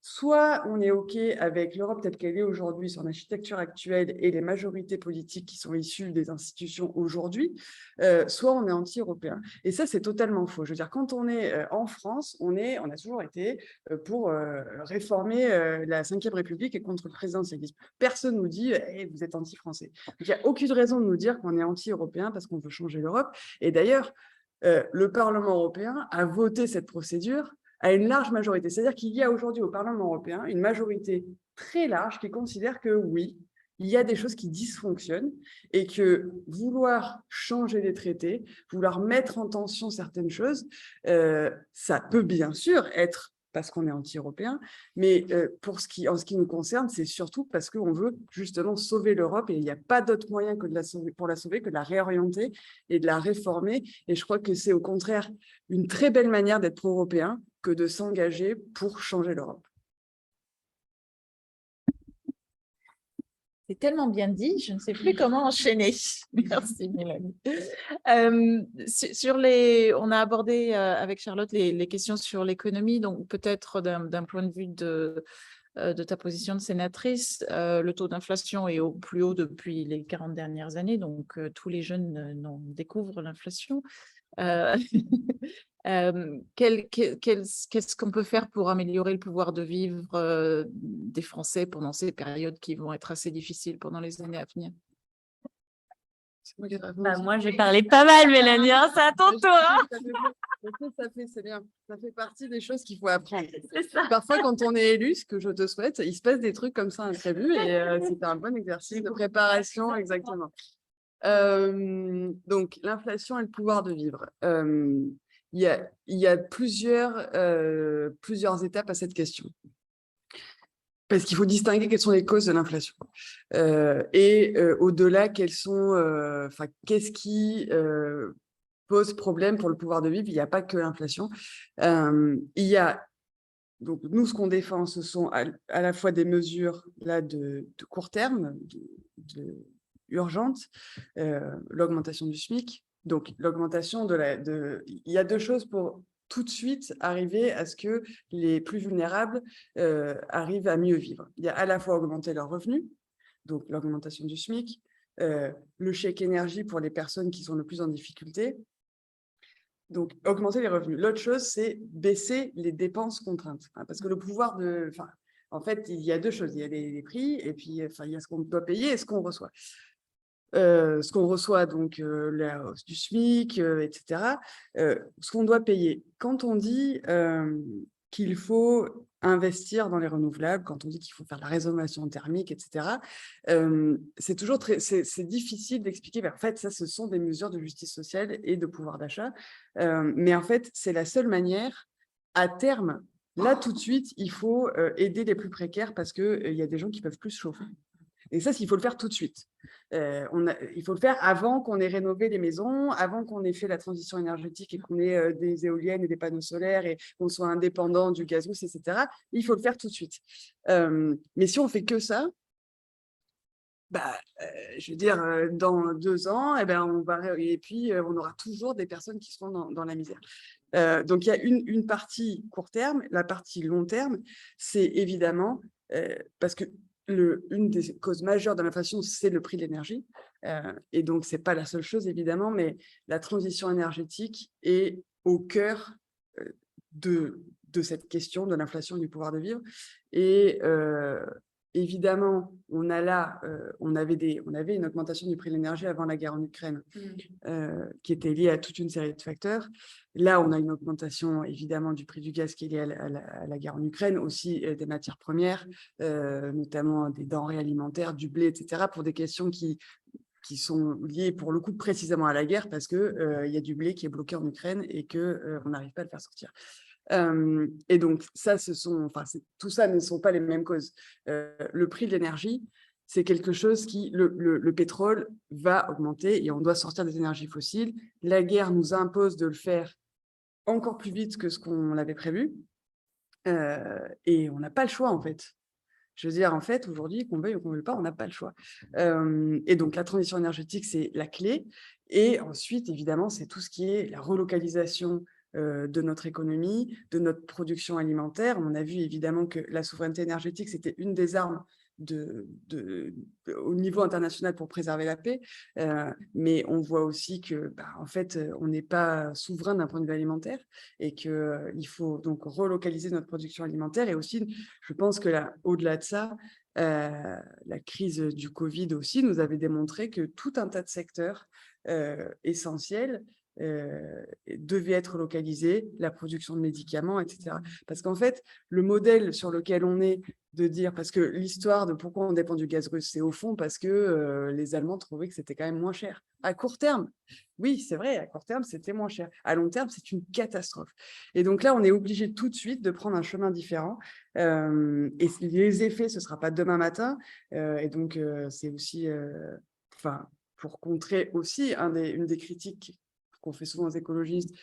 soit on est OK avec l'Europe telle qu'elle est aujourd'hui, son architecture actuelle et les majorités politiques qui sont issues des institutions aujourd'hui, soit on est anti-européen. Et ça, c'est totalement faux. Je veux dire, quand on est en France, on a toujours été pour réformer la Ve République et contre le présidentialisme. Personne ne nous dit hey, vous êtes anti-français. Il n'y a aucune raison de nous dire qu'on est anti-européen parce qu'on veut changer l'Europe. Et d'ailleurs, le Parlement européen a voté cette procédure à une large majorité. C'est-à-dire qu'il y a aujourd'hui au Parlement européen une majorité très large qui considère que oui, il y a des choses qui dysfonctionnent et que vouloir changer les traités, vouloir mettre en tension certaines choses, ça peut bien sûr être parce qu'on est anti-européen, mais en ce qui nous concerne, c'est surtout parce qu'on veut justement sauver l'Europe et il n'y a pas d'autre moyen que pour la sauver que de la réorienter et de la réformer. Et je crois que c'est au contraire une très belle manière d'être pro-européen que de s'engager pour changer l'Europe. C'est tellement bien dit, je ne sais plus comment enchaîner. Merci Mélanie. On a abordé avec Charlotte les questions sur l'économie, donc peut-être d'un point de vue de ta position de sénatrice, le taux d'inflation est au plus haut depuis les 40 dernières années, donc tous les jeunes découvrent l'inflation. Qu'est-ce qu'on peut faire pour améliorer le pouvoir de vivre des Français pendant ces périodes qui vont être assez difficiles pendant les années à venir? Moi, j'ai parlé pas mal, Mélanie, hein, c'est à ton tour. Hein. C'est bien. Ça fait partie des choses qu'il faut apprendre. Ça. Parfois, quand on est élu, ce que je te souhaite, il se passe des trucs comme ça imprévus et c'est un bon exercice de préparation, exactement. Donc, l'inflation et le pouvoir de vivre. Il y a plusieurs étapes à cette question. Parce qu'il faut distinguer quelles sont les causes de l'inflation. Au-delà, qu'est-ce qui pose problème pour le pouvoir de vivre? Il n'y a pas que l'inflation. Donc, nous, ce qu'on défend, ce sont à la fois des mesures là, de court terme, urgentes, l'augmentation du SMIC. Donc, l'augmentation il y a deux choses pour tout de suite arriver à ce que les plus vulnérables arrivent à mieux vivre. Il y a à la fois augmenter leurs revenus, donc l'augmentation du SMIC, le chèque énergie pour les personnes qui sont le plus en difficulté, donc augmenter les revenus. L'autre chose, c'est baisser les dépenses contraintes, parce que le pouvoir de... En fait, il y a deux choses, il y a les prix et puis il y a ce qu'on doit payer et ce qu'on reçoit. Ce qu'on reçoit, donc la hausse du SMIC, etc. Ce qu'on doit payer. Quand on dit qu'il faut investir dans les renouvelables, quand on dit qu'il faut faire la rénovation thermique, etc., c'est toujours c'est difficile d'expliquer. En fait, ça, ce sont des mesures de justice sociale et de pouvoir d'achat. Mais en fait, c'est la seule manière, à terme, là, tout de suite, il faut aider les plus précaires parce qu'il y a des gens qui peuvent plus se chauffer. Et ça, il faut le faire tout de suite. Il faut le faire avant qu'on ait rénové les maisons, avant qu'on ait fait la transition énergétique et qu'on ait des éoliennes et des panneaux solaires et qu'on soit indépendant du gaz russe, etc. Il faut le faire tout de suite. Mais si on fait que ça, je veux dire, dans 2 ans, et puis on aura toujours des personnes qui seront dans la misère. Donc, il y a une partie court terme. La partie long terme, c'est évidemment parce que une des causes majeures de l'inflation, c'est le prix de l'énergie. Et donc, ce n'est pas la seule chose, évidemment, mais la transition énergétique est au cœur de cette question de l'inflation et du pouvoir de vivre. Et évidemment, on avait une augmentation du prix de l'énergie avant la guerre en Ukraine, qui était liée à toute une série de facteurs. Là, on a une augmentation évidemment du prix du gaz qui est liée à la guerre en Ukraine, aussi des matières premières, notamment des denrées alimentaires, du blé, etc., pour des questions qui sont liées pour le coup précisément à la guerre, parce qu'il y a du blé qui est bloqué en Ukraine et qu'on n'arrive pas à le faire sortir. Et donc, tout ça ne sont pas les mêmes causes. Le prix de l'énergie, c'est quelque chose qui, le pétrole va augmenter et on doit sortir des énergies fossiles. La guerre nous impose de le faire encore plus vite que ce qu'on l'avait prévu. Et on n'a pas le choix, en fait. Je veux dire, en fait, aujourd'hui, qu'on veuille ou qu'on ne veuille pas, on n'a pas le choix. Et donc, la transition énergétique, c'est la clé. Et ensuite, évidemment, c'est tout ce qui est la relocalisation de notre économie, de notre production alimentaire. On a vu évidemment que la souveraineté énergétique, c'était une des armes au niveau international pour préserver la paix, mais on voit aussi que, en fait, on n'est pas souverain d'un point de vue alimentaire et qu'il faut donc relocaliser notre production alimentaire. Et aussi, je pense que là, au-delà de ça, la crise du Covid aussi nous avait démontré que tout un tas de secteurs essentiels devait être localisé, la production de médicaments, etc. Parce qu'en fait, le modèle sur lequel on est de dire, parce que l'histoire de pourquoi on dépend du gaz russe, c'est au fond parce que les Allemands trouvaient que c'était quand même moins cher. À court terme, oui, c'est vrai, à court terme, c'était moins cher. À long terme, c'est une catastrophe. Et donc là, on est obligé tout de suite de prendre un chemin différent. Et les effets, ce ne sera pas demain matin. Et donc, c'est aussi, pour contrer aussi une des critiques qu'on fait souvent aux écologistes,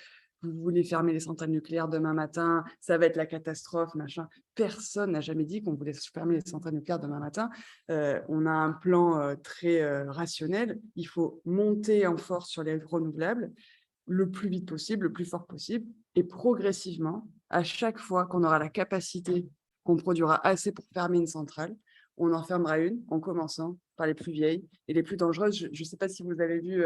vous voulez fermer les centrales nucléaires demain matin, ça va être la catastrophe, machin. Personne n'a jamais dit qu'on voulait fermer les centrales nucléaires demain matin. On a un plan très rationnel. Il faut monter en force sur les renouvelables le plus vite possible, le plus fort possible, et progressivement, à chaque fois qu'on aura la capacité, qu'on produira assez pour fermer une centrale, on en fermera une, en commençant par les plus vieilles et les plus dangereuses. Je ne sais pas si vous avez vu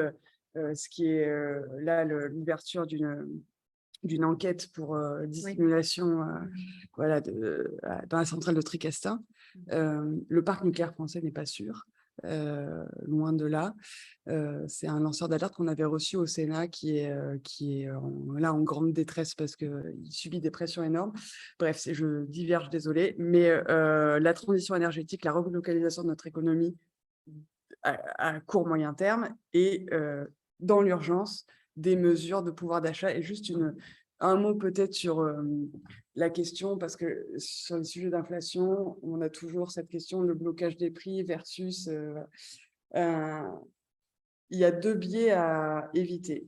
ce qui est là, l'ouverture d'une enquête pour dissimulation voilà, dans la centrale de Tricastin. Le parc nucléaire français n'est pas sûr, loin de là. C'est un lanceur d'alerte qu'on avait reçu au Sénat qui est là en grande détresse parce qu'il subit des pressions énormes. Bref, je diverge, désolé, mais la transition énergétique, la relocalisation de notre économie à court moyen terme et dans l'urgence, des mesures de pouvoir d'achat. Et juste un mot peut-être sur la question, parce que sur les sujets d'inflation, on a toujours cette question, le blocage des prix versus... il y a deux biais à éviter.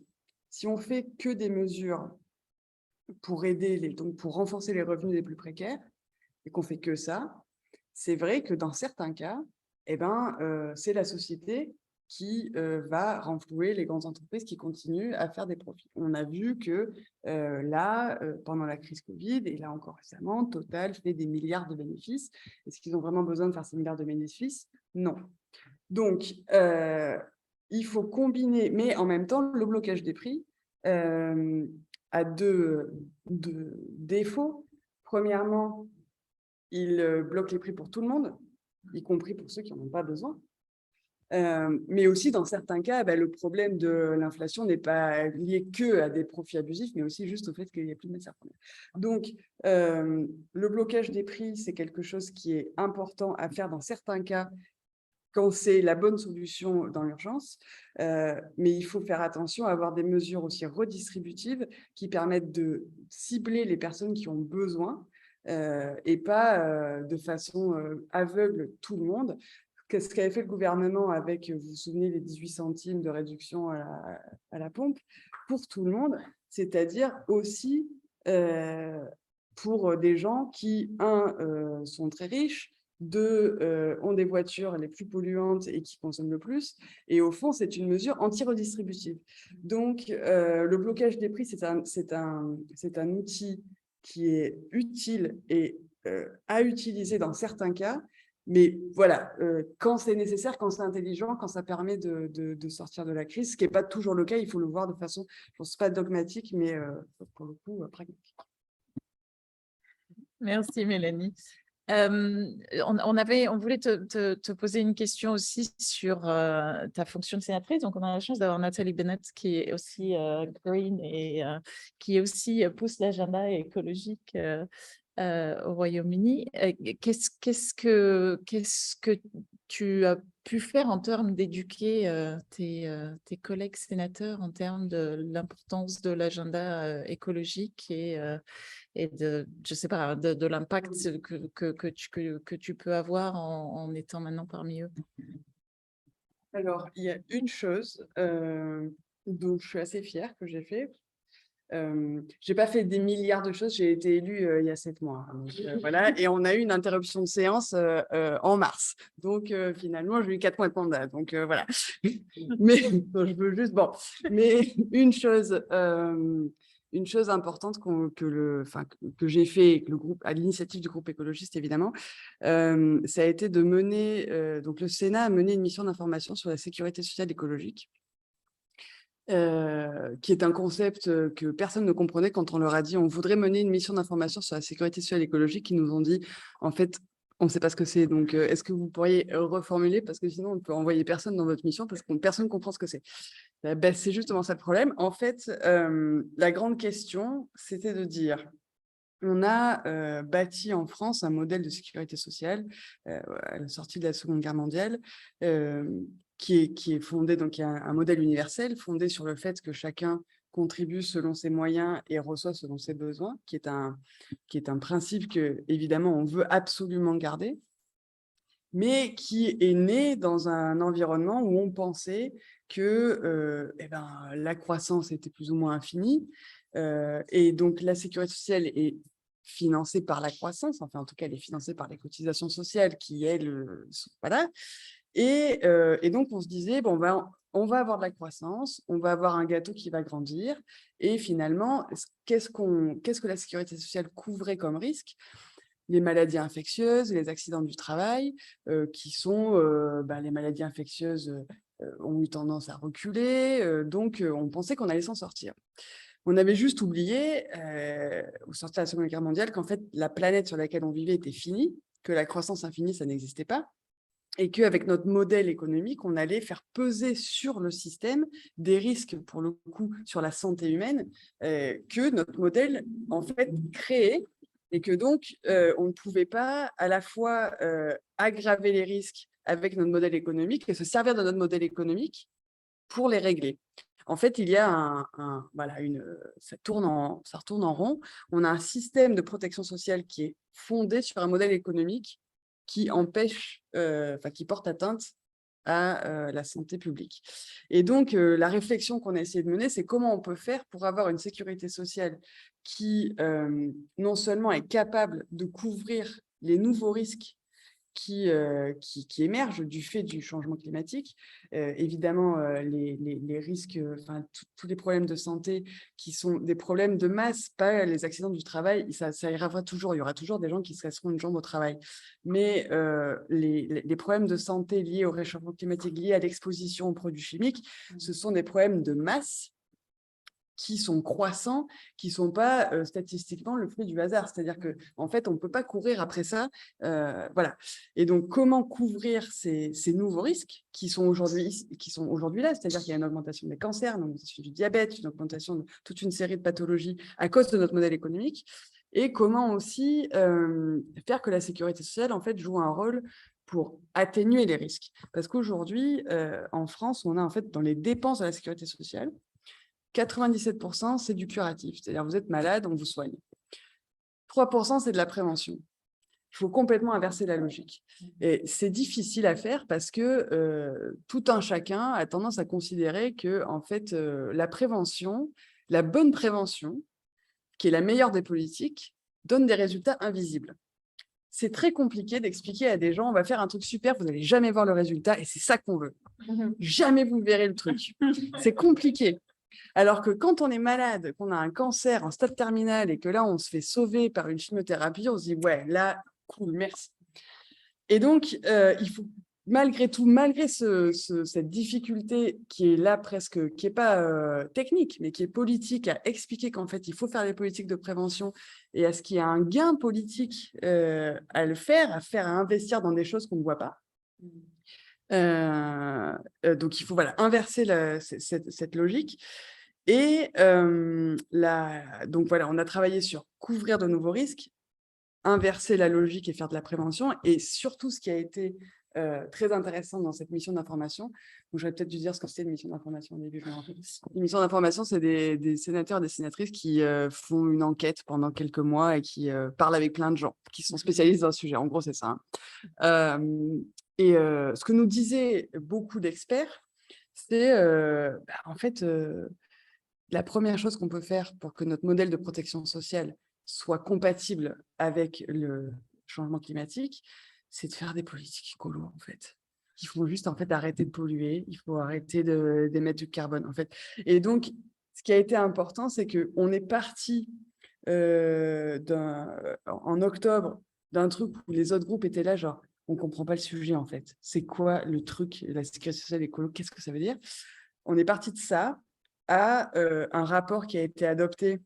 Si on fait que des mesures pour aider, donc pour renforcer les revenus des plus précaires, et qu'on fait que ça, c'est vrai que dans certains cas, c'est la société qui va renflouer les grandes entreprises qui continuent à faire des profits. On a vu que là, pendant la crise Covid, et là encore récemment, Total fait des milliards de bénéfices. Est-ce qu'ils ont vraiment besoin de faire ces milliards de bénéfices? Non. Donc, il faut combiner, mais en même temps, le blocage des prix a deux défauts. Premièrement, il bloque les prix pour tout le monde, y compris pour ceux qui n'en ont pas besoin. Mais aussi, dans certains cas, le problème de l'inflation n'est pas lié que à des profits abusifs, mais aussi juste au fait qu'il n'y a plus de matières premières. Donc, le blocage des prix, c'est quelque chose qui est important à faire dans certains cas, quand c'est la bonne solution dans l'urgence, mais il faut faire attention à avoir des mesures aussi redistributives qui permettent de cibler les personnes qui ont besoin et pas de façon aveugle tout le monde. Ce qu'avait fait le gouvernement avec, vous vous souvenez, les 18 centimes de réduction à la pompe pour tout le monde, c'est-à-dire aussi pour des gens qui, sont très riches, ont des voitures les plus polluantes et qui consomment le plus. Et au fond, c'est une mesure anti-redistributive. Donc, le blocage des prix, c'est un outil qui est utile et à utiliser dans certains cas. Mais voilà, quand c'est nécessaire, quand c'est intelligent, quand ça permet de sortir de la crise, ce qui n'est pas toujours le cas, il faut le voir de façon, je pense pas dogmatique, mais pour le coup, pragmatique. Merci Mélanie. On voulait te poser une question aussi sur ta fonction de sénatrice. Donc, on a la chance d'avoir Nathalie Bennett qui est aussi green et qui aussi pousse l'agenda écologique au Royaume-Uni. Qu'est-ce que tu as pu faire en termes d'éduquer tes collègues sénateurs en termes de l'importance de l'agenda écologique et je sais pas, de l'impact que tu peux avoir en étant maintenant parmi eux? Alors, il y a une chose dont je suis assez fière que j'ai fait. J'ai pas fait des milliards de choses, j'ai été élue il y a 7 mois. Donc, voilà, et on a eu une interruption de séance en mars. Donc, finalement, j'ai eu 4 mois de mandat. Donc, voilà. Mais je veux juste, mais une chose une chose importante que j'ai fait, et que le groupe, à l'initiative du groupe écologiste évidemment, ça a été de mener, donc le Sénat a mené une mission d'information sur la sécurité sociale écologique, qui est un concept que personne ne comprenait quand on leur a dit on voudrait mener une mission d'information sur la sécurité sociale écologique. Ils nous ont dit en fait on ne sait pas ce que c'est, donc est-ce que vous pourriez reformuler, parce que sinon on ne peut envoyer personne dans votre mission parce que personne ne comprend ce que c'est. Ben, c'est justement ça le problème. En fait, la grande question, c'était de dire on a bâti en France un modèle de sécurité sociale à la sortie de la Seconde Guerre mondiale, qui est fondé, donc il y a un modèle universel fondé sur le fait que chacun contribue selon ses moyens et reçoit selon ses besoins, qui est un principe que, évidemment, on veut absolument garder, mais qui est né dans un environnement où on pensait que la croissance était plus ou moins infinie, et donc la sécurité sociale est financée par la croissance, enfin en tout cas elle est financée par les cotisations sociales qui elles, voilà, et donc on se disait bon ben on va avoir de la croissance, on va avoir un gâteau qui va grandir, et finalement qu'est-ce que la sécurité sociale couvrait comme risque? Les maladies infectieuses, les accidents du travail, qui sont les maladies infectieuses ont eu tendance à reculer, donc on pensait qu'on allait s'en sortir. On avait juste oublié, au sortir de la Seconde Guerre mondiale, qu'en fait, la planète sur laquelle on vivait était finie, que la croissance infinie, ça n'existait pas, et qu'avec notre modèle économique, on allait faire peser sur le système des risques, pour le coup, sur la santé humaine, que notre modèle, en fait, créait, et que donc, on ne pouvait pas à la fois aggraver les risques avec notre modèle économique et se servir de notre modèle économique pour les régler. En fait, il y a ça retourne en rond. On a un système de protection sociale qui est fondé sur un modèle économique qui empêche, qui porte atteinte à la santé publique. Et donc, la réflexion qu'on a essayé de mener, c'est comment on peut faire pour avoir une sécurité sociale qui, non seulement est capable de couvrir les nouveaux risques qui émergent du fait du changement climatique. Évidemment, les risques, tous les problèmes de santé qui sont des problèmes de masse, pas les accidents du travail, ça ira toujours, il y aura toujours des gens qui se casseront une jambe au travail. Mais les problèmes de santé liés au réchauffement climatique, liés à l'exposition aux produits chimiques, ce sont des problèmes de masse qui sont croissants, qui ne sont pas statistiquement le fruit du hasard. C'est-à-dire qu'en fait, on ne peut pas courir après ça. Voilà. Et donc, comment couvrir ces nouveaux risques qui sont aujourd'hui là? C'est-à-dire qu'il y a une augmentation des cancers, une augmentation du diabète, une augmentation de toute une série de pathologies à cause de notre modèle économique. Et comment aussi faire que la sécurité sociale, en fait, joue un rôle pour atténuer les risques. Parce qu'aujourd'hui, en France, on a en fait dans les dépenses de la sécurité sociale, 97%, c'est du curatif, c'est-à-dire vous êtes malade, on vous soigne. 3%, c'est de la prévention. Il faut complètement inverser la logique. Et c'est difficile à faire parce que tout un chacun a tendance à considérer que, en fait, la prévention, la bonne prévention, qui est la meilleure des politiques, donne des résultats invisibles. C'est très compliqué d'expliquer à des gens, on va faire un truc super, vous n'allez jamais voir le résultat et c'est ça qu'on veut. Jamais vous verrez le truc. C'est compliqué. Alors que quand on est malade, qu'on a un cancer en stade terminal et que là, on se fait sauver par une chimiothérapie, on se dit, ouais, là, cool, merci. Et donc, il faut, malgré tout, malgré cette difficulté qui est là presque, qui n'est pas technique, mais qui est politique, à expliquer qu'en fait, il faut faire des politiques de prévention et à ce qu'il y a un gain politique à le faire, à investir dans des choses qu'on ne voit pas. Donc, il faut inverser cette logique. Et donc voilà, on a travaillé sur couvrir de nouveaux risques, inverser la logique et faire de la prévention. Et surtout, ce qui a été très intéressant dans cette mission d'information, donc j'aurais peut-être dû dire ce que c'était une mission d'information au début. Une mission d'information, c'est des sénateurs et des sénatrices qui font une enquête pendant quelques mois et qui parlent avec plein de gens qui sont spécialistes dans le sujet. En gros, c'est ça. Et ce que nous disaient beaucoup d'experts, c'est en fait, la première chose qu'on peut faire pour que notre modèle de protection sociale soit compatible avec le changement climatique, c'est de faire des politiques écolo, en fait. Il faut juste, en fait, arrêter de polluer, il faut arrêter d'émettre du carbone, en fait. Et donc, ce qui a été important, c'est qu'on est parti en octobre d'un truc où les autres groupes étaient là, genre, on ne comprend pas le sujet en fait. C'est quoi le truc, la sécurité sociale écolo, qu'est-ce que ça veut dire? On est parti de ça à un rapport qui a été adopté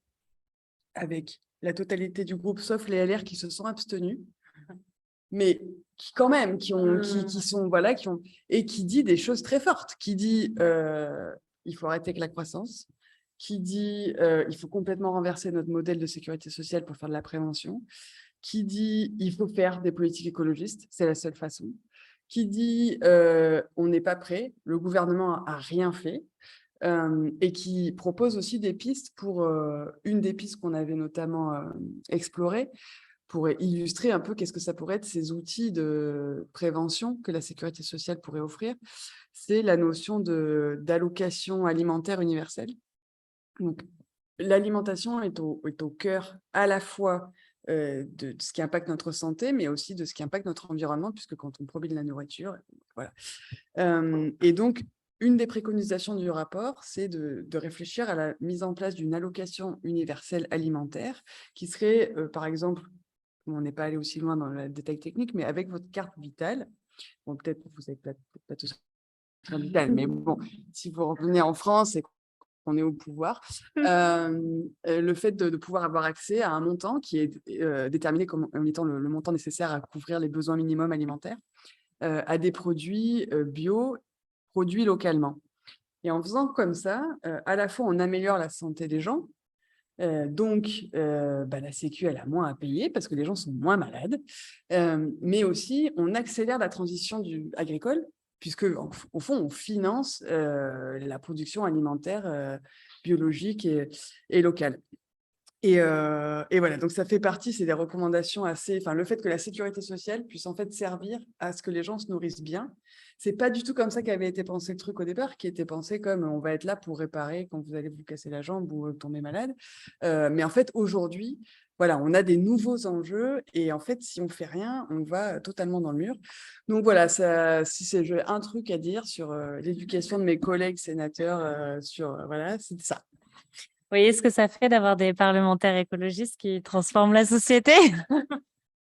avec la totalité du groupe, sauf les LR qui se sont abstenus, mais qui quand même, qui sont, voilà, et qui dit des choses très fortes, qui dit il faut arrêter avec la croissance, qui dit il faut complètement renverser notre modèle de sécurité sociale pour faire de la prévention, qui dit il faut faire des politiques écologistes, c'est la seule façon, qui dit on n'est pas prêt, le gouvernement a rien fait, et qui propose aussi des pistes pour une des pistes qu'on avait notamment explorées pour illustrer un peu qu'est-ce que ça pourrait être ces outils de prévention que la sécurité sociale pourrait offrir. C'est la notion d'allocation alimentaire universelle. Donc, l'alimentation est au cœur à la fois de ce qui impacte notre santé, mais aussi de ce qui impacte notre environnement, puisque quand on produit de la nourriture, voilà. Et donc, une des préconisations du rapport, c'est de réfléchir à la mise en place d'une allocation universelle alimentaire qui serait, par exemple, on n'est pas allé aussi loin dans le détail technique, mais avec votre carte vitale, bon, peut-être vous n'avez pas tous carte vitale, mais bon, si vous revenez en France et qu'on est au pouvoir, le fait de pouvoir avoir accès à un montant qui est déterminé comme en étant le montant nécessaire à couvrir les besoins minimums alimentaires, à des produits bio, produits localement. Et en faisant comme ça, à la fois on améliore la santé des gens, donc la Sécu, elle a moins à payer parce que les gens sont moins malades, mais aussi on accélère la transition agricole, puisque au fond, on finance la production alimentaire biologique et locale. Et voilà, donc ça fait partie, c'est des recommandations assez, enfin le fait que la sécurité sociale puisse en fait servir à ce que les gens se nourrissent bien. C'est pas du tout comme ça qu'avait été pensé le truc au départ, qui était pensé comme on va être là pour réparer quand vous allez vous casser la jambe ou tomber malade. Mais en fait, aujourd'hui, voilà, on a des nouveaux enjeux et en fait, si on fait rien, on va totalement dans le mur. Donc voilà, si j'ai un truc à dire sur l'éducation de mes collègues sénateurs, voilà, c'est ça. Vous voyez ce que ça fait d'avoir des parlementaires écologistes qui transforment la société?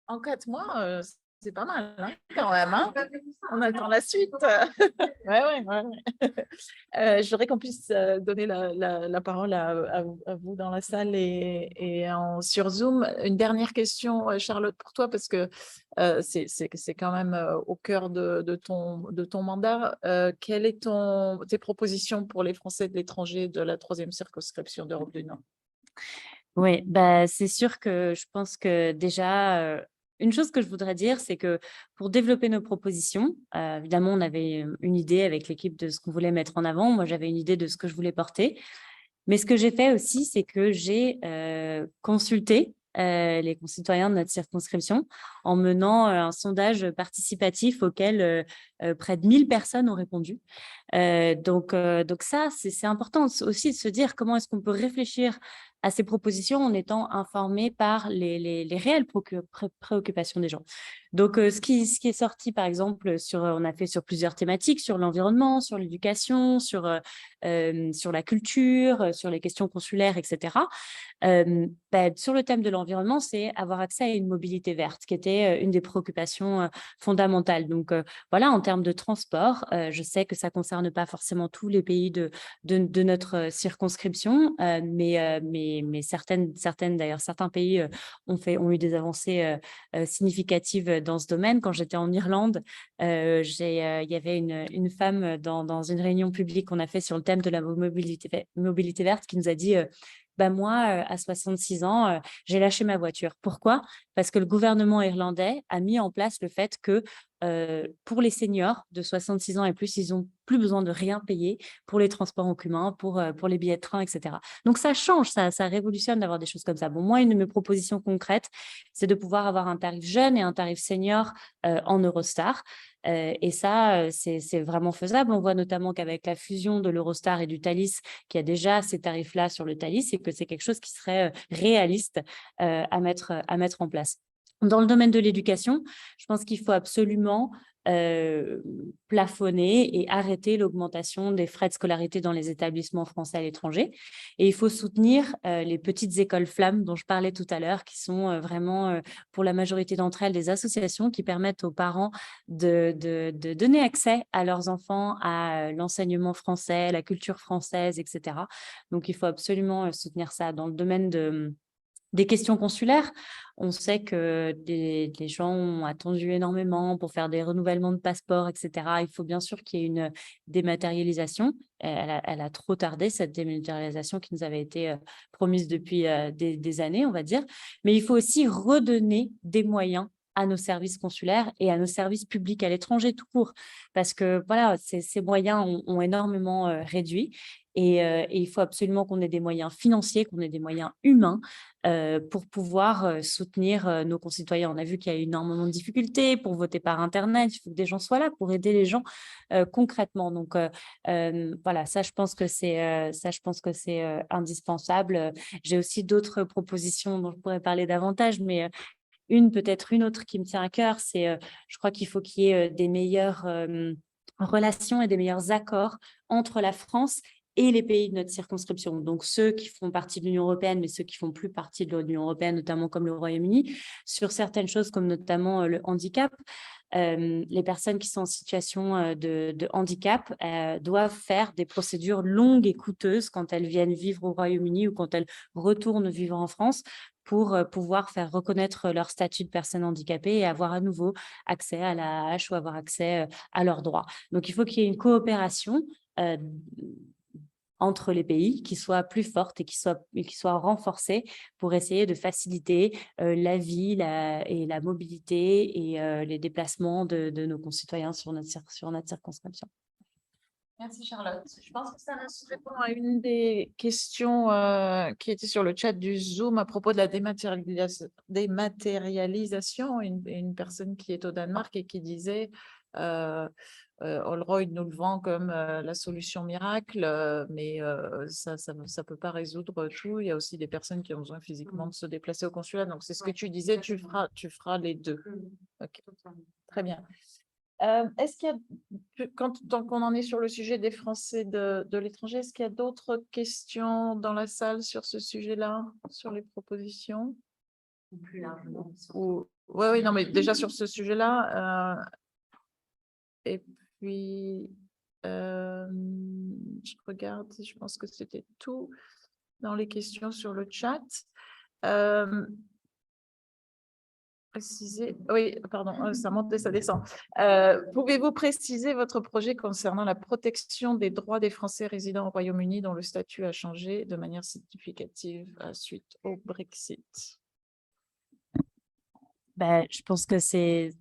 En 4 mois, c'est pas mal, hein, quand même. Hein. On attend la suite. Ouais. Je voudrais qu'on puisse donner la parole à vous dans la salle et sur Zoom. Une dernière question, Charlotte, pour toi, parce que c'est quand même au cœur de ton mandat. Quelles sont tes propositions pour les Français de l'étranger de la 3e circonscription d'Europe du Nord? Oui, c'est sûr que je pense que déjà, une chose que je voudrais dire, c'est que pour développer nos propositions, évidemment, on avait une idée avec l'équipe de ce qu'on voulait mettre en avant. Moi, j'avais une idée de ce que je voulais porter. Mais ce que j'ai fait aussi, c'est que j'ai consulté les concitoyens de notre circonscription en menant un sondage participatif auquel près de 1000 personnes ont répondu. Donc ça, c'est important aussi de se dire comment est-ce qu'on peut réfléchir à ces propositions en étant informé par les réelles préoccupations des gens. Donc, ce qui est sorti, par exemple, on a fait sur plusieurs thématiques, sur l'environnement, sur l'éducation, sur la culture, sur les questions consulaires, etc. Sur le thème de l'environnement, c'est avoir accès à une mobilité verte, qui était une des préoccupations fondamentales. Donc, voilà, en termes de transport, je sais que ça ne concerne pas forcément tous les pays de notre circonscription, mais certaines d'ailleurs, certains pays ont eu des avancées significatives dans ce domaine. Quand j'étais en Irlande, il y avait une femme dans une réunion publique qu'on a fait sur le thème de la mobilité verte qui nous a dit moi, à 66 ans, j'ai lâché ma voiture. Pourquoi? Parce que le gouvernement irlandais a mis en place le fait que pour les seniors de 66 ans et plus, ils n'ont plus besoin de rien payer pour les transports en commun, pour les billets de train, etc. Donc, ça change, ça révolutionne d'avoir des choses comme ça. Bon, moi, une de mes propositions concrètes, c'est de pouvoir avoir un tarif jeune et un tarif senior en Eurostar. Et ça, c'est vraiment faisable. On voit notamment qu'avec la fusion de l'Eurostar et du Thalys, qu'il y a déjà ces tarifs-là sur le Thalys et que c'est quelque chose qui serait réaliste à mettre en place. Dans le domaine de l'éducation, je pense qu'il faut absolument plafonner et arrêter l'augmentation des frais de scolarité dans les établissements français à l'étranger. Et il faut soutenir les petites écoles flammes dont je parlais tout à l'heure, qui sont vraiment, pour la majorité d'entre elles, des associations qui permettent aux parents de donner accès à leurs enfants à l'enseignement français, la culture française, etc. Donc, il faut absolument soutenir ça. Dans le domaine des questions consulaires, on sait que les gens ont attendu énormément pour faire des renouvellements de passeports, etc. Il faut bien sûr qu'il y ait une dématérialisation. Elle a trop tardé, cette dématérialisation qui nous avait été promise depuis des années, on va dire. Mais il faut aussi redonner des moyens à nos services consulaires et à nos services publics à l'étranger tout court. Parce que voilà, ces moyens ont énormément réduit. Et il faut absolument qu'on ait des moyens financiers, qu'on ait des moyens humains pour pouvoir soutenir nos concitoyens. On a vu qu'il y a énormément de difficultés pour voter par Internet. Il faut que des gens soient là pour aider les gens concrètement. Donc, voilà, ça, je pense que c'est indispensable. J'ai aussi d'autres propositions dont je pourrais parler davantage, mais peut-être une autre qui me tient à cœur, c'est, je crois qu'il faut qu'il y ait des meilleures relations et des meilleurs accords entre la France et les pays de notre circonscription. Donc, ceux qui font partie de l'Union européenne, mais ceux qui font plus partie de l'Union européenne, notamment comme le Royaume-Uni, sur certaines choses comme notamment le handicap. Les personnes qui sont en situation de handicap doivent faire des procédures longues et coûteuses quand elles viennent vivre au Royaume-Uni ou quand elles retournent vivre en France pour pouvoir faire reconnaître leur statut de personne handicapée et avoir à nouveau accès à la hache ou avoir accès à leurs droits. Donc, il faut qu'il y ait une coopération entre les pays qui soit plus forte et qui soit renforcée pour essayer de faciliter la vie et la mobilité et les déplacements de nos concitoyens sur notre circonscription. Merci Charlotte. Je pense que ça répond à une des questions qui était sur le chat du Zoom à propos de la dématérialisation. Une personne qui est au Danemark et qui disait Holroyd nous le vend comme la solution miracle, mais ça ne peut pas résoudre tout. Il y a aussi des personnes qui ont besoin physiquement de se déplacer au consulat. Donc, c'est ce que tu disais, tu feras les deux. Okay. Très bien. Est-ce qu'il y a, tant qu'on en est sur le sujet des Français de l'étranger, est-ce qu'il y a d'autres questions dans la salle sur ce sujet-là, sur les propositions? Plus largement. Oui, non, mais déjà sur ce sujet-là. Et puis, je regarde, je pense que c'était tout dans les questions sur le chat. Préciser, oui, pardon, ça monte et ça descend. Pouvez-vous préciser votre projet concernant la protection des droits des Français résidant au Royaume-Uni dont le statut a changé de manière significative suite au Brexit? Je pense que c'est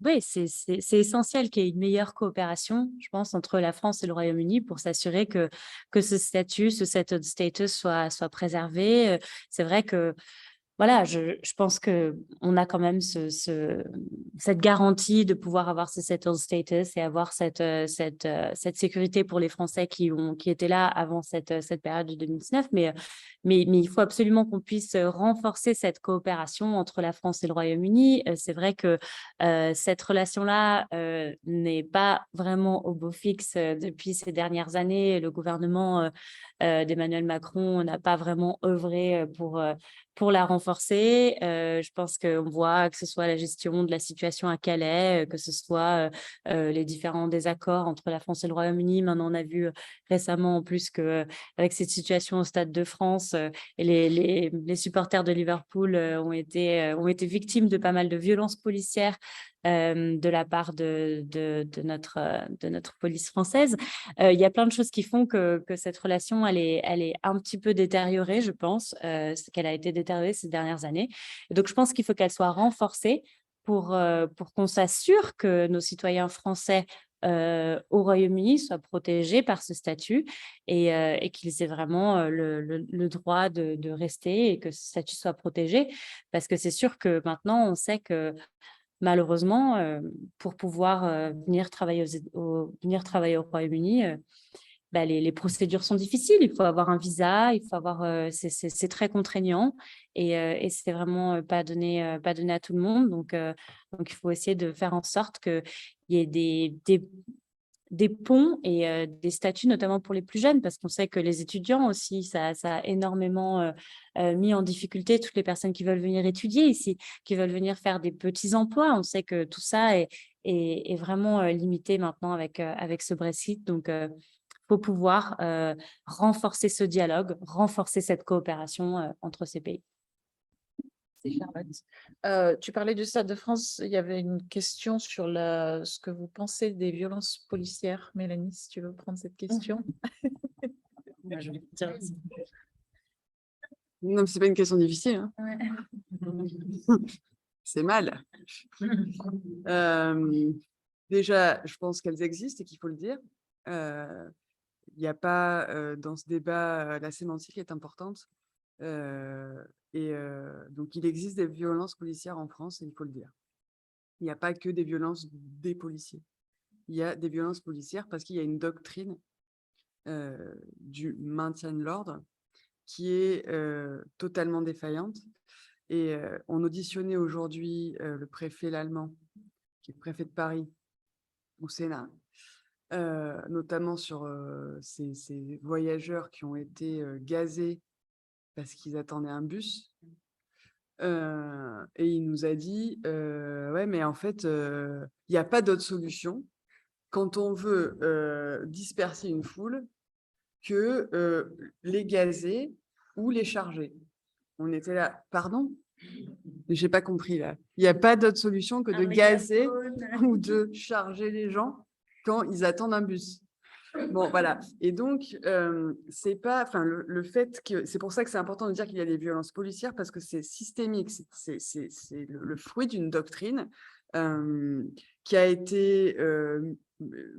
essentiel qu'il y ait une meilleure coopération, je pense, entre la France et le Royaume-Uni pour s'assurer que ce statut, ce settled status soit préservé. C'est vrai que voilà, je pense qu'on a quand même cette garantie de pouvoir avoir ce settled status et avoir cette sécurité pour les Français qui étaient là avant cette période de 2019. Mais il faut absolument qu'on puisse renforcer cette coopération entre la France et le Royaume-Uni. C'est vrai que cette relation-là n'est pas vraiment au beau fixe depuis ces dernières années. Le gouvernement d'Emmanuel Macron n'a pas vraiment œuvré pour la renforcer. Je pense qu'on voit que ce soit la gestion de la situation à Calais, que ce soit les différents désaccords entre la France et le Royaume-Uni. Maintenant, on a vu récemment en plus qu'avec cette situation au Stade de France, et les supporters de Liverpool ont été victimes de pas mal de violences policières de la part de notre police française. Il y a plein de choses qui font que cette relation, elle est un petit peu détériorée, je pense, qu'elle a été détériorée ces dernières années. Et donc, je pense qu'il faut qu'elle soit renforcée pour qu'on s'assure que nos citoyens français au Royaume-Uni soient protégés par ce statut et qu'ils aient vraiment le droit de rester et que ce statut soit protégé. Parce que c'est sûr que maintenant, on sait que malheureusement, pour pouvoir venir travailler au Royaume-Uni, les procédures sont difficiles. Il faut avoir un visa, il faut avoir, c'est très contraignant et c'est vraiment pas donné à tout le monde. Donc, il faut essayer de faire en sorte qu'il y ait des ponts et des statuts, notamment pour les plus jeunes, parce qu'on sait que les étudiants aussi, ça a énormément mis en difficulté toutes les personnes qui veulent venir étudier ici, qui veulent venir faire des petits emplois. On sait que tout ça est vraiment limité maintenant avec ce Brexit. Donc, faut pouvoir renforcer ce dialogue, renforcer cette coopération entre ces pays. Merci, Charlotte. Tu parlais du Stade de France, il y avait une question sur ce que vous pensez des violences policières. Mélanie, si tu veux prendre cette question. Je vais dire aussi. Non, mais c'est pas une question difficile, hein. Ouais. C'est mal. Déjà, je pense qu'elles existent et qu'il faut le dire. Il n'y a pas, dans ce débat, la sémantique est importante. Donc, il existe des violences policières en France et il faut le dire. Il n'y a pas que des violences des policiers. Il y a des violences policières parce qu'il y a une doctrine du maintien de l'ordre qui est totalement défaillante. Et on auditionnait aujourd'hui le préfet Lallemand, qui est le préfet de Paris, au Sénat, notamment sur ces voyageurs qui ont été gazés parce qu'ils attendaient un bus. Et il nous a dit, ouais, mais en fait, il n'y a pas d'autre solution quand on veut disperser une foule que les gazer ou les charger. On était là, pardon? J'ai pas compris là. Il n'y a pas d'autre solution que de gazer ou de charger les gens quand ils attendent un bus. Bon, voilà. Et donc, c'est pas, enfin, le fait que, c'est pour ça que c'est important de dire qu'il y a des violences policières parce que c'est systémique, c'est le fruit d'une doctrine qui a été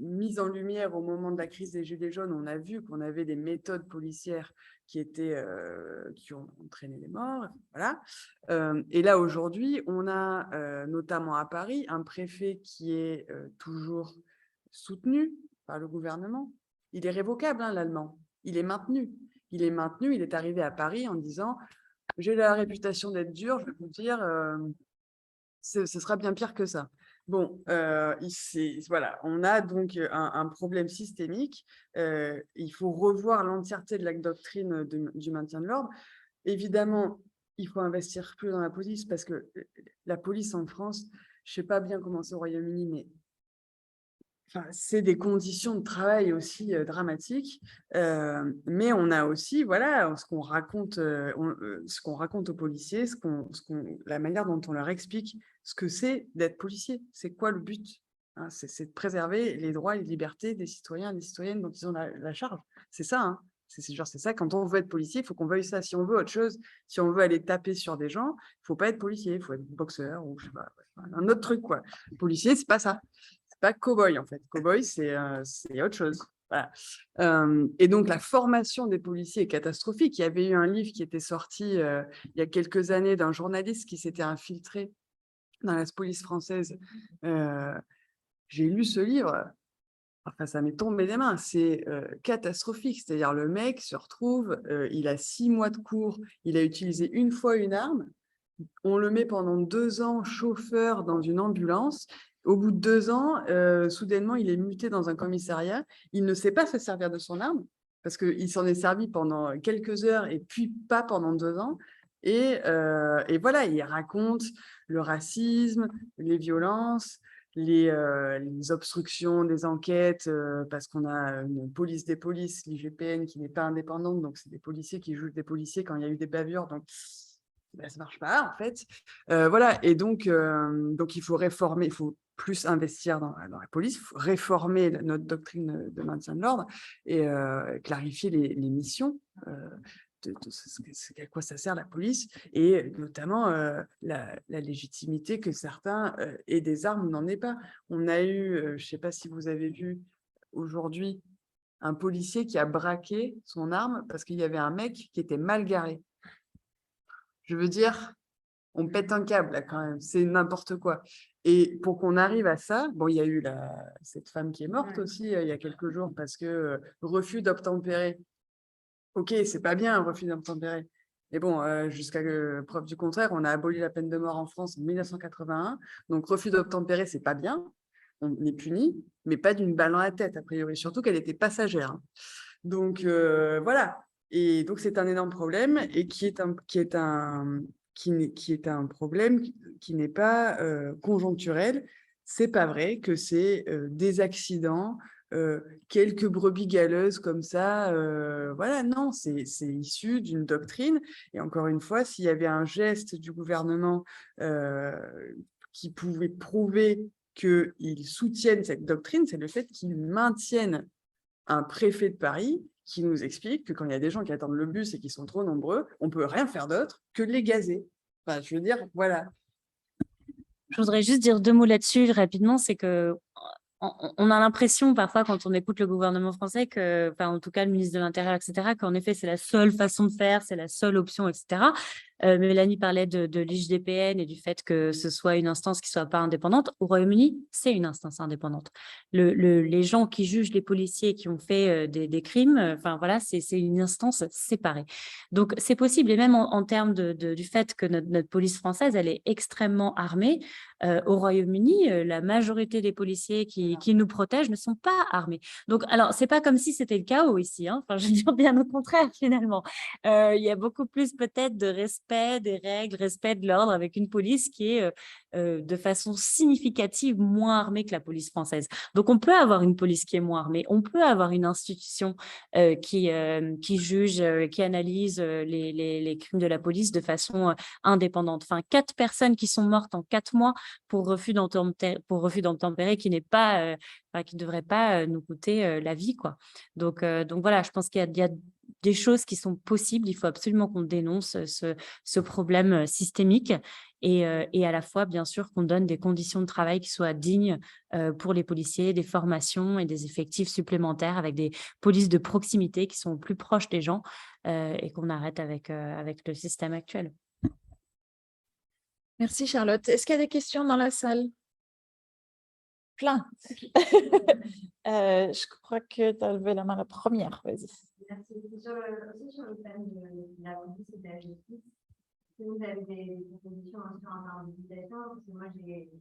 mise en lumière au moment de la crise des Gilets jaunes. On a vu qu'on avait des méthodes policières qui ont entraîné les morts, voilà. Et là, aujourd'hui, on a, notamment à Paris, un préfet qui est toujours soutenu par le gouvernement. Il est révocable, hein, l'allemand. Il est maintenu. Il est arrivé à Paris en disant « J'ai la réputation d'être dur, je vais vous dire, ce sera bien pire que ça ». Bon, voilà, on a donc un problème systémique. Il faut revoir l'entièreté de la doctrine du maintien de l'ordre. Évidemment, il faut investir plus dans la police parce que la police en France, je ne sais pas bien comment c'est au Royaume-Uni, mais enfin, c'est des conditions de travail aussi dramatiques, mais on a aussi, voilà, ce qu'on raconte aux policiers, la manière dont on leur explique ce que c'est d'être policier. C'est quoi le but, hein, c'est de préserver les droits et les libertés des citoyens et des citoyennes dont ils ont la charge. C'est ça, hein. C'est ça, quand on veut être policier, il faut qu'on veuille ça. Si on veut autre chose, si on veut aller taper sur des gens, il ne faut pas être policier, il faut être boxeur ou je sais pas, un autre truc, quoi. Policier, c'est pas ça. Pas cow-boy en fait. Cow-boy, c'est autre chose. Voilà. Et donc, la formation des policiers est catastrophique. Il y avait eu un livre qui était sorti il y a quelques années d'un journaliste qui s'était infiltré dans la police française. J'ai lu ce livre. Enfin, ça m'est tombé des mains. C'est catastrophique. C'est-à-dire, le mec se retrouve, il a 6 mois de cours, il a utilisé une fois une arme. On le met pendant 2 ans chauffeur dans une ambulance. Au bout de 2 ans, soudainement, il est muté dans un commissariat. Il ne sait pas se servir de son arme parce qu'il s'en est servi pendant quelques heures et puis pas pendant 2 ans. Et voilà, il raconte le racisme, les violences, les obstructions des enquêtes, parce qu'on a une police des polices, l'IGPN, qui n'est pas indépendante. Donc, c'est des policiers qui jugent des policiers quand il y a eu des bavures. Donc, ça ne marche pas, en fait. Voilà, et donc il faut réformer, il faut plus investir dans la police, il faut réformer notre doctrine de maintien de l'ordre et clarifier les missions, à quoi ça sert la police, et notamment la légitimité que certains aient des armes ou n'en aient pas. On a eu, je ne sais pas si vous avez vu aujourd'hui, un policier qui a braqué son arme parce qu'il y avait un mec qui était mal garé. Je veux dire, on pète un câble, là, quand même. C'est n'importe quoi. Et pour qu'on arrive à ça, bon, il y a eu cette femme qui est morte aussi il y a quelques jours parce que refus d'obtempérer. Ok, c'est pas bien un refus d'obtempérer. Mais bon, jusqu'à preuve du contraire, on a aboli la peine de mort en France en 1981. Donc, refus d'obtempérer, c'est pas bien. On est puni, mais pas d'une balle dans la tête, a priori. Surtout qu'elle était passagère, hein. Donc, voilà. Et donc, c'est un énorme problème et qui est un problème qui n'est pas conjoncturel. C'est pas vrai que c'est des accidents, quelques brebis galeuses comme ça. Voilà, non, c'est issu d'une doctrine. Et encore une fois, s'il y avait un geste du gouvernement qui pouvait prouver qu'ils soutiennent cette doctrine, c'est le fait qu'ils maintiennent un préfet de Paris qui nous explique que quand il y a des gens qui attendent le bus et qui sont trop nombreux, on ne peut rien faire d'autre que les gazer. Enfin, je veux dire, voilà. Je voudrais juste dire 2 mots là-dessus rapidement, c'est que on a l'impression parfois quand on écoute le gouvernement français que, enfin en tout cas le ministre de l'Intérieur, etc., qu'en effet c'est la seule façon de faire, c'est la seule option, etc. Mélanie parlait de l'IGDPN et du fait que ce soit une instance qui ne soit pas indépendante. Au Royaume-Uni, c'est une instance indépendante. Les gens qui jugent les policiers qui ont fait des crimes, enfin voilà, c'est une instance séparée. Donc c'est possible, et même en termes du fait que notre police française, elle est extrêmement armée. Au Royaume-Uni, la majorité des policiers qui nous protègent ne sont pas armés. Donc, alors, c'est pas comme si c'était le chaos ici, hein. Enfin, je veux dire bien au contraire, finalement. Il y a beaucoup plus peut-être de respect des règles, respect de l'ordre avec une police qui est de façon significative moins armée que la police française. Donc, on peut avoir une police qui est moins armée, on peut avoir une institution qui juge, qui analyse les crimes de la police de façon indépendante. Enfin, 4 personnes qui sont mortes en 4 mois pour refus d'obtempérer qui n'est pas, qui ne devrait pas nous coûter la vie, quoi. Donc voilà, je pense qu'il y a des choses qui sont possibles. Il faut absolument qu'on dénonce ce problème systémique et à la fois, bien sûr, qu'on donne des conditions de travail qui soient dignes pour les policiers, des formations et des effectifs supplémentaires avec des polices de proximité qui sont plus proches des gens et qu'on arrête avec le système actuel. Merci Charlotte. Est-ce qu'il y a des questions dans la salle? Plein. Je crois que tu as levé la main la première. Vas-y. Merci. Aussi sur le thème de la police et de la justice, est-ce que vous avez des propositions sur un harmonisation? Parce que moi, j'ai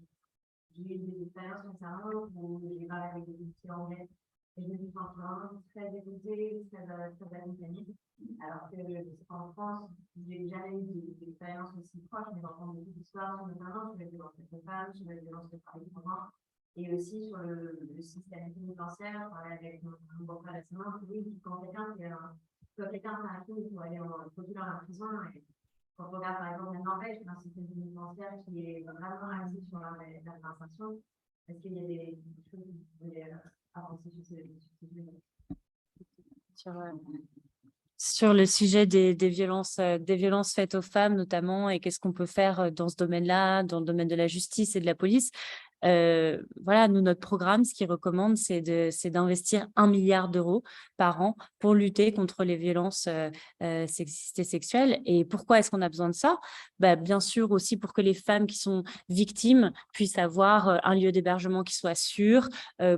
eu des expériences récemment où j'ai parlé avec des policiers anglais et je me suis vraiment très dégoûtée, très accompagnée. Alors que en France, j'ai jamais eu d'expérience aussi proche, mais j'entends beaucoup d'histoires, notamment sur les violences faites aux femmes, sur les violences faites par les enfants, et aussi sur le système pénitentiaire. On parlait avec mon beau-frère récemment, qui dit quand quelqu'un fait un crime pour aller produire dans la prison, et quand on regarde par exemple la Norvège, un système pénitentiaire qui est vraiment axé sur la réinsertion, est-ce qu'il y a des choses que vous voulez avancer sur ces sur le sujet des violences faites aux femmes notamment, et qu'est-ce qu'on peut faire dans ce domaine-là, dans le domaine de la justice et de la police. Voilà, nous, notre programme, ce qu'il recommande, c'est d'investir 1 milliard d'euros par an pour lutter contre les violences sexistes et sexuelles. Et pourquoi est-ce qu'on a besoin de ça? Bien sûr aussi pour que les femmes qui sont victimes puissent avoir un lieu d'hébergement qui soit sûr,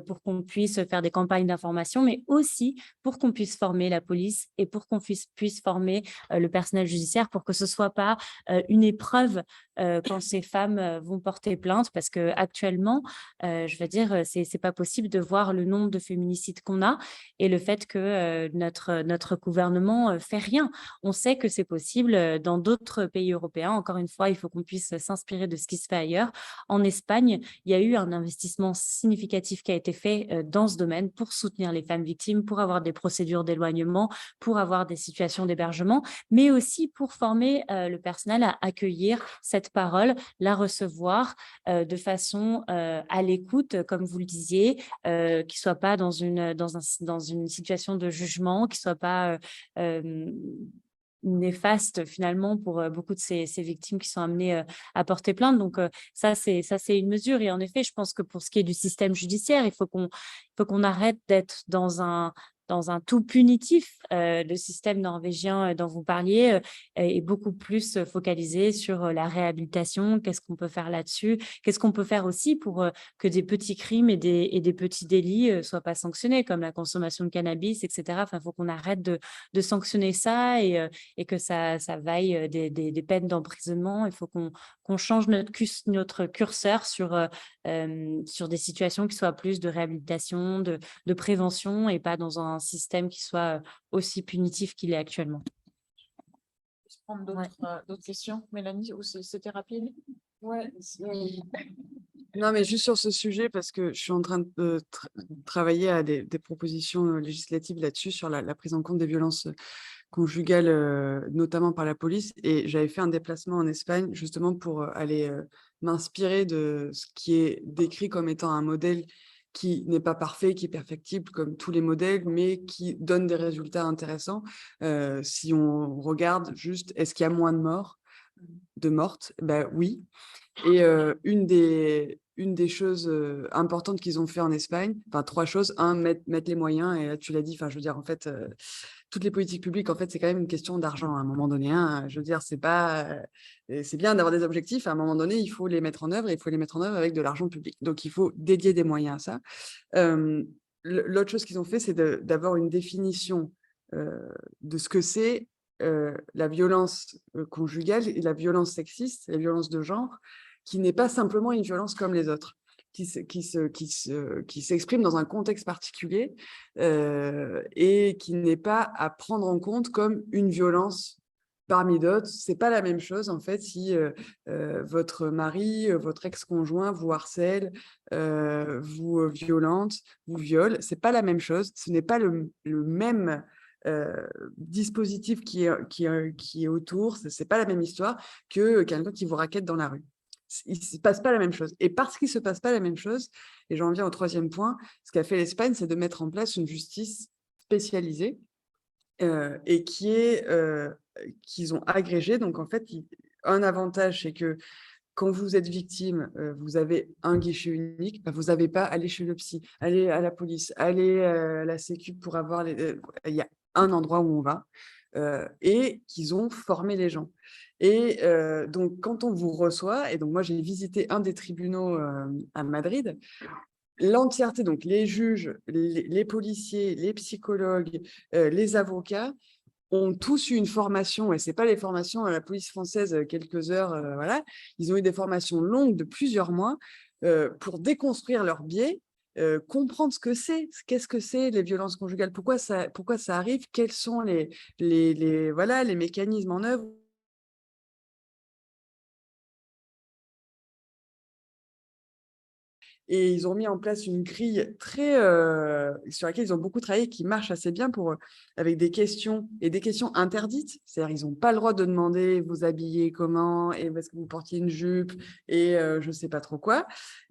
pour qu'on puisse faire des campagnes d'information, mais aussi pour qu'on puisse former la police et pour qu'on puisse former le personnel judiciaire pour que ce ne soit pas une épreuve quand ces femmes vont porter plainte, parce qu'actuellement, je veux dire, c'est pas possible de voir le nombre de féminicides qu'on a et le fait que notre gouvernement fait rien. On sait que c'est possible dans d'autres pays européens. Encore une fois, il faut qu'on puisse s'inspirer de ce qui se fait ailleurs. En Espagne, il y a eu un investissement significatif qui a été fait dans ce domaine pour soutenir les femmes victimes, pour avoir des procédures d'éloignement, pour avoir des situations d'hébergement, mais aussi pour former le personnel à accueillir cette parole, la recevoir de façon à l'écoute, comme vous le disiez, qui ne soit pas dans une situation de jugement, qui ne soit pas néfaste finalement pour beaucoup de ces victimes qui sont amenées à porter plainte. Donc ça, c'est une mesure. Et en effet, je pense que pour ce qui est du système judiciaire, il faut qu'on arrête d'être dans un dans un tout punitif. Le système norvégien dont vous parliez est beaucoup plus focalisé sur la réhabilitation. Qu'est-ce qu'on peut faire là-dessus? Qu'est-ce qu'on peut faire aussi pour que des petits crimes et des petits délits ne soient pas sanctionnés, comme la consommation de cannabis, etc. Enfin, il faut qu'on arrête de sanctionner ça et que ça vaille des peines d'emprisonnement. Il faut qu'on change notre curseur sur des situations qui soient plus de réhabilitation, de prévention et pas dans un système qui soit aussi punitif qu'il est actuellement. Je peux prendre d'autres questions, Mélanie, ou c'était rapide? Ouais. Non, mais juste sur ce sujet, parce que je suis en train de travailler à des propositions législatives là-dessus, sur la prise en compte des violences conjugales, notamment par la police. Et j'avais fait un déplacement en Espagne, justement, pour aller m'inspirer de ce qui est décrit comme étant un modèle qui n'est pas parfait, qui est perfectible comme tous les modèles, mais qui donne des résultats intéressants. Si on regarde juste, est-ce qu'il y a moins de mortes? Ben oui. Et une des choses importantes qu'ils ont fait en Espagne, enfin 3 choses. Un, mettre les moyens, et là tu l'as dit, enfin je veux dire, en fait, toutes les politiques publiques, en fait, c'est quand même une question d'argent à un moment donné, hein. Je veux dire, c'est pas, c'est bien d'avoir des objectifs, à un moment donné, il faut les mettre en œuvre, et il faut les mettre en œuvre avec de l'argent public. Donc il faut dédier des moyens à ça. L'autre chose qu'ils ont fait, c'est d'avoir une définition de ce que c'est la violence conjugale et la violence sexiste, la violence de genre, qui n'est pas simplement une violence comme les autres, qui s'exprime dans un contexte particulier et qui n'est pas à prendre en compte comme une violence parmi d'autres. C'est pas la même chose, en fait, si votre mari, votre ex-conjoint vous harcèle, vous violente, vous viole. C'est pas la même chose. Ce n'est pas le même dispositif qui est autour. C'est pas la même histoire que quelqu'un qui vous raquette dans la rue. Il ne se passe pas la même chose. Et parce qu'il ne se passe pas la même chose, et j'en viens au 3e point, ce qu'a fait l'Espagne, c'est de mettre en place une justice spécialisée et qu'ils ont agrégée. Donc, en fait, un avantage, c'est que quand vous êtes victime, vous avez un guichet unique, bah, vous n'avez pas à aller chez le psy, aller à la police, aller à la sécu pour avoir les... Il y a un endroit où on va et qu'ils ont formé les gens. Et donc, quand on vous reçoit, et donc moi, j'ai visité un des tribunaux à Madrid, l'entièreté, donc les juges, les policiers, les psychologues, les avocats, ont tous eu une formation, et ce n'est pas les formations à la police française, quelques heures, voilà. Ils ont eu des formations longues de plusieurs mois pour déconstruire leurs biais, comprendre ce que c'est, qu'est-ce que c'est les violences conjugales, pourquoi ça arrive, quels sont voilà, les mécanismes en œuvre. Et ils ont mis en place une grille très sur laquelle ils ont beaucoup travaillé, qui marche assez bien avec des questions et des questions interdites. C'est-à-dire, ils n'ont pas le droit de demander vous habillez comment et est-ce que vous portiez une jupe et je ne sais pas trop quoi.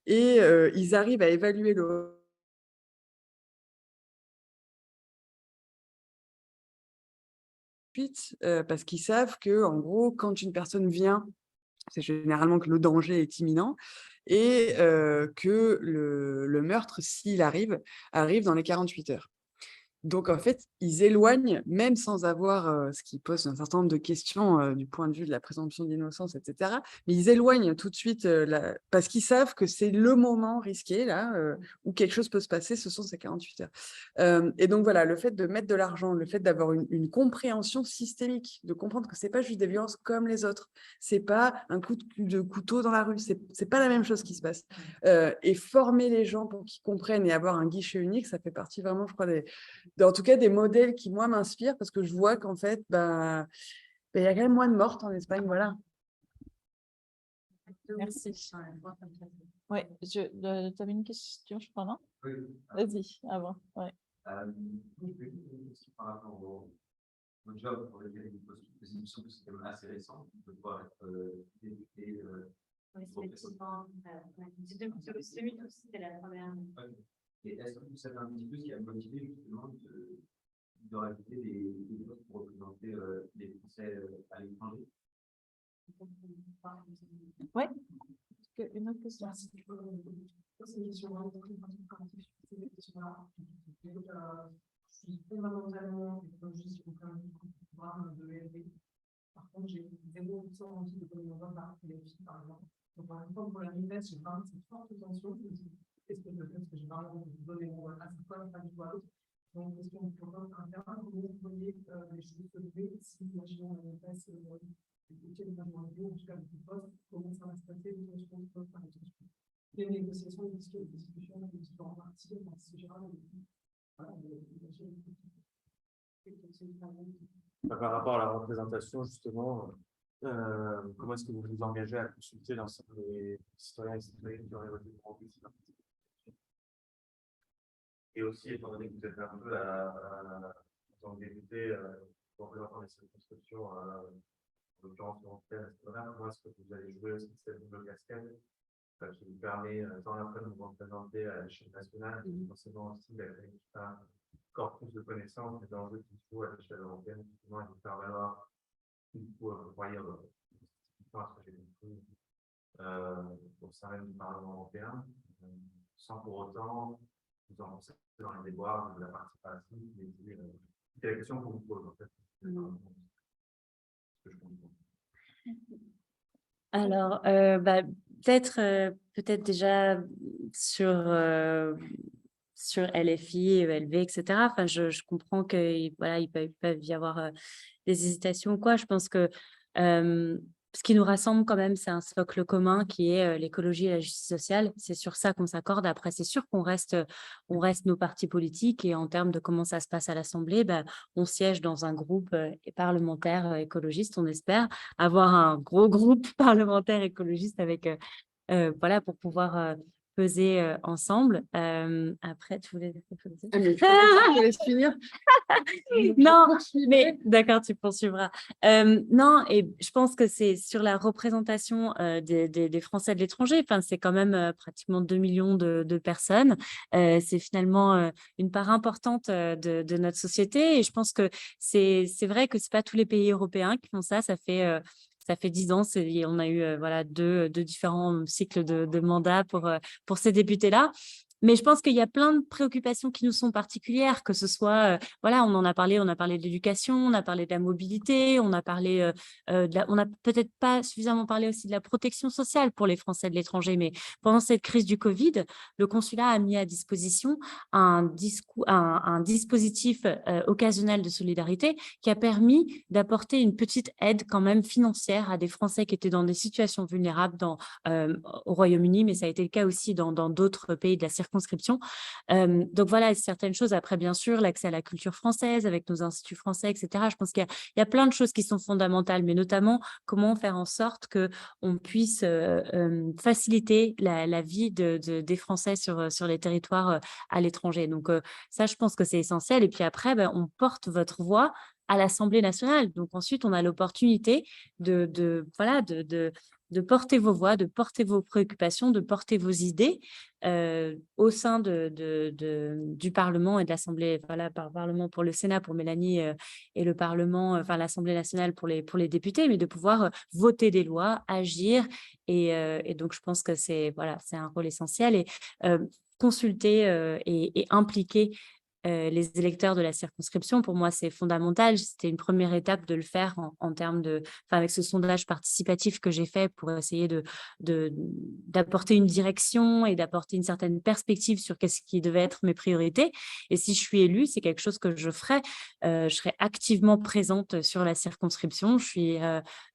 Et ils arrivent à évaluer le parce qu'ils savent que, en gros, quand une personne vient, c'est généralement que le danger est imminent et que le meurtre, s'il arrive dans les 48 heures. Donc, en fait, ils éloignent, même sans avoir, ce qui pose un certain nombre de questions du point de vue de la présomption d'innocence, etc. Mais ils éloignent tout de suite, parce qu'ils savent que c'est le moment risqué, là, où quelque chose peut se passer, ce sont ces 48 heures. Et donc, voilà, le fait de mettre de l'argent, le fait d'avoir une compréhension systémique, de comprendre que ce n'est pas juste des violences comme les autres, ce n'est pas un coup de couteau dans la rue, ce n'est pas la même chose qui se passe. Et former les gens pour qu'ils comprennent et avoir un guichet unique, ça fait partie vraiment, je crois, en tout cas, des modèles qui, moi, m'inspirent parce que je vois qu'en fait, il y a quand même moins de mortes en Espagne, voilà. Merci. Oui, tu avais une question, je crois, non? Oui. Vas-y, avant. Ouais. Je vais une question par rapport au job pour lequel il pose toutes les émissions, parce que c'est quand même assez récent, de pouvoir être député. Oui, effectivement. C'est 2012, c'était la première. Et est-ce que vous savez un petit peu ce qui a motivé justement de rajouter des postes pour représenter les Français à l'étranger? Oui. Une autre question. suis fondamentalement écologiste au sein du programme de l'ELV. Par contre, j'ai 0% envie de communes par les filles, par exemple. Donc, par exemple, pour la vitesse, j'ai vraiment cette forte tension. Qu'est-ce que je fais? Parce que j'ai vraiment envie de donner mon vote à cette fois, pas du tout à l'autre. Donc, question du programme interne, comment vous voyez les choses se lever si, imaginons, on passe écouter le gouvernement, en tout cas, le poste, comment ça va se passer, les tensions, les négociations, les discussions, les différents partis, en général, voilà, par rapport à la représentation, justement, comment est-ce que vous vous engagez à consulter l'ensemble des citoyens et citoyennes qui auraient voté pour vous? Et aussi, étant donné que vous êtes un peu en tant que député, représentant les circonscriptions, en l'occurrence européenne, comment est-ce que vous allez jouer aussi cette double casquette qui vous permet, tant la fois de vous représenter à l'échelle nationale, forcément aussi d'avoir un corpus de connaissances et d'enjeux qu'il faut à l'échelle européenne, justement, et de faire valoir qu'il faut, croyez, ce que j'ai compris, au sein même du Parlement européen, sans pour autant vous enfoncer dans les déboires de la participation. C'est la question qu'on vous pose, en fait. Alors, peut-être déjà sur LFI, ELV, etc. Enfin, je comprends qu'il voilà, il peuvent y avoir des hésitations ou quoi. Je pense que ce qui nous rassemble quand même, c'est un socle commun qui est l'écologie et la justice sociale. C'est sur ça qu'on s'accorde. Après, c'est sûr qu'on reste nos partis politiques et en termes de comment ça se passe à l'Assemblée, on siège dans un groupe parlementaire écologiste. On espère avoir un gros groupe parlementaire écologiste avec voilà, pour pouvoir peser ensemble. Après, tu voulais dire quelque chose? Mais je te laisse finir. Non, mais d'accord, tu poursuivras. Non, et je pense que c'est sur la représentation des Français de l'étranger. Enfin, c'est quand même pratiquement 2 millions de personnes. C'est finalement une part importante de notre société. Et je pense que c'est vrai que c'est pas tous les pays européens qui font ça. Ça fait 10 ans, on a eu voilà, deux différents cycles de mandats pour ces députés-là. Mais je pense qu'il y a plein de préoccupations qui nous sont particulières, que ce soit, voilà, on a parlé de l'éducation, on a parlé de la mobilité, on a parlé, on n'a peut-être pas suffisamment parlé aussi de la protection sociale pour les Français de l'étranger, mais pendant cette crise du Covid, le consulat a mis à disposition un dispositif occasionnel de solidarité qui a permis d'apporter une petite aide quand même financière à des Français qui étaient dans des situations vulnérables au Royaume-Uni, mais ça a été le cas aussi dans d'autres pays de la circonscription. Donc voilà, certaines choses. Après, bien sûr, l'accès à la culture française avec nos instituts français, etc. Je pense qu'il y a plein de choses qui sont fondamentales, mais notamment comment faire en sorte qu'on puisse faciliter la vie des Français sur les territoires à l'étranger. Donc ça, je pense que c'est essentiel. Et puis après, on porte votre voix à l'Assemblée nationale. Donc ensuite, on a l'opportunité de porter vos voix, de porter vos préoccupations, de porter vos idées au sein du Parlement et de l'Assemblée, voilà, par Parlement pour le Sénat, pour Mélanie, et le Parlement, enfin l'Assemblée nationale pour les députés, mais de pouvoir voter des lois, agir. Et donc, je pense que c'est un rôle essentiel. Et consulter et impliquer les électeurs de la circonscription, pour moi, c'est fondamental. C'était une première étape de le faire en termes avec ce sondage participatif que j'ai fait pour essayer d'apporter une direction et d'apporter une certaine perspective sur qu'est-ce qui devait être mes priorités. Et si je suis élue, c'est quelque chose que je ferai. Je serai activement présente sur la circonscription. Je suis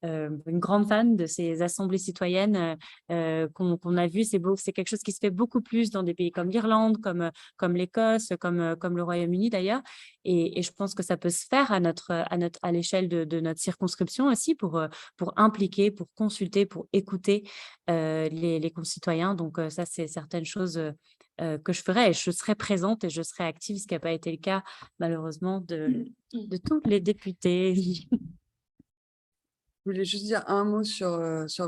une grande fan de ces assemblées citoyennes qu'on a vues. C'est quelque chose qui se fait beaucoup plus dans des pays comme l'Irlande, comme l'Écosse, comme le Royaume-Uni d'ailleurs, et je pense que ça peut se faire à l'échelle de notre circonscription aussi pour impliquer, pour consulter, pour écouter les concitoyens. Donc ça, c'est certaines choses que je ferai, et je serai présente et je serai active, ce qui n'a pas été le cas malheureusement de tous les députés. Je voulais juste dire un mot sur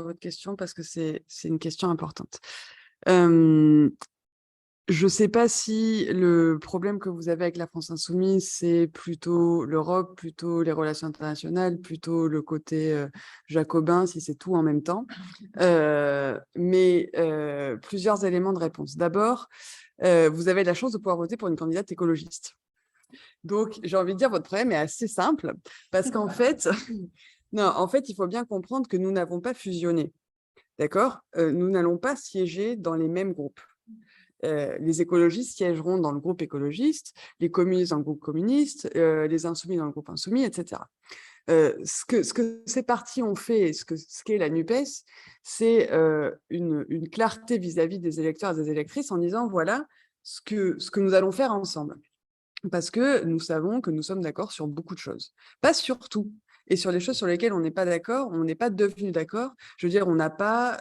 votre question parce que c'est une question importante. Je ne sais pas si le problème que vous avez avec la France insoumise, c'est plutôt l'Europe, plutôt les relations internationales, plutôt le côté jacobin, si c'est tout en même temps. Mais plusieurs éléments de réponse. D'abord, vous avez la chance de pouvoir voter pour une candidate écologiste. Donc, j'ai envie de dire, votre problème est assez simple parce qu'en fait, non, en fait, il faut bien comprendre que nous n'avons pas fusionné. D'accord? Nous n'allons pas siéger dans les mêmes groupes. Les écologistes siégeront dans le groupe écologiste, les communistes dans le groupe communiste, les insoumis dans le groupe insoumis, etc. Ce que ces partis ont fait, ce qu'est la NUPES, c'est une clarté vis-à-vis des électeurs et des électrices en disant, voilà ce que nous allons faire ensemble. Parce que nous savons que nous sommes d'accord sur beaucoup de choses. Pas sur tout. Et sur les choses sur lesquelles on n'est pas d'accord, on n'est pas devenu d'accord. Je veux dire, on n'a pas,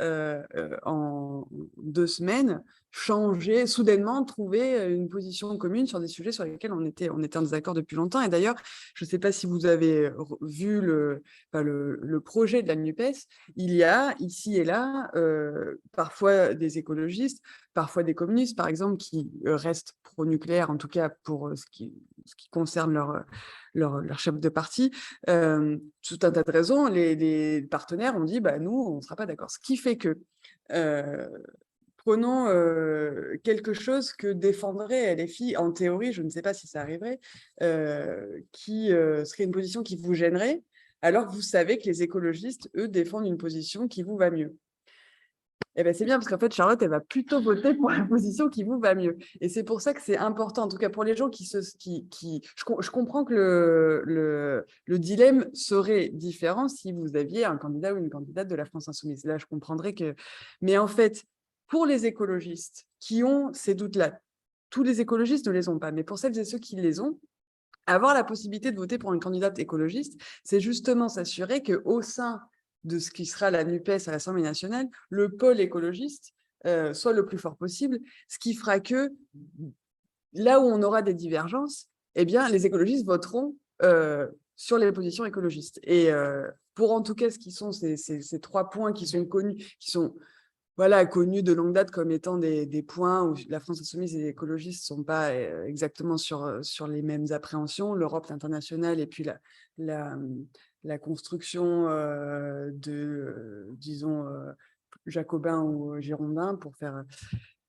en 2 semaines, changé, soudainement trouvé une position commune sur des sujets sur lesquels on était en désaccord depuis longtemps. Et d'ailleurs, je ne sais pas si vous avez vu le projet de la NUPES, il y a ici et là parfois des écologistes, parfois des communistes, par exemple, qui restent pro-nucléaire, en tout cas pour ce qui concerne leur chef de parti. Tout un tas de raisons, les partenaires ont dit, bah, nous, on ne sera pas d'accord. Ce qui fait que, prenons quelque chose que défendrait LFI, en théorie, je ne sais pas si ça arriverait, qui serait une position qui vous gênerait, alors que vous savez que les écologistes, eux, défendent une position qui vous va mieux. Eh ben, c'est bien parce qu'en fait, Charlotte, elle va plutôt voter pour la position qui vous va mieux. Et c'est pour ça que c'est important, en tout cas pour les gens je comprends que le dilemme serait différent si vous aviez un candidat ou une candidate de la France Insoumise. Là, je comprendrais que... Mais en fait, pour les écologistes qui ont ces doutes-là, tous les écologistes ne les ont pas, mais pour celles et ceux qui les ont, avoir la possibilité de voter pour une candidate écologiste, c'est justement s'assurer qu'au sein de ce qui sera la NUPES à l'Assemblée nationale, le pôle écologiste soit le plus fort possible, ce qui fera que là où on aura des divergences, eh bien, les écologistes voteront sur les positions écologistes. Et pour en tout cas, ce qui sont ces 3 points qui sont connus, qui sont connus de longue date comme étant des points où la France insoumise et les écologistes ne sont pas exactement sur les mêmes appréhensions, l'Europe, l'international et puis la construction disons, jacobin ou girondin pour faire...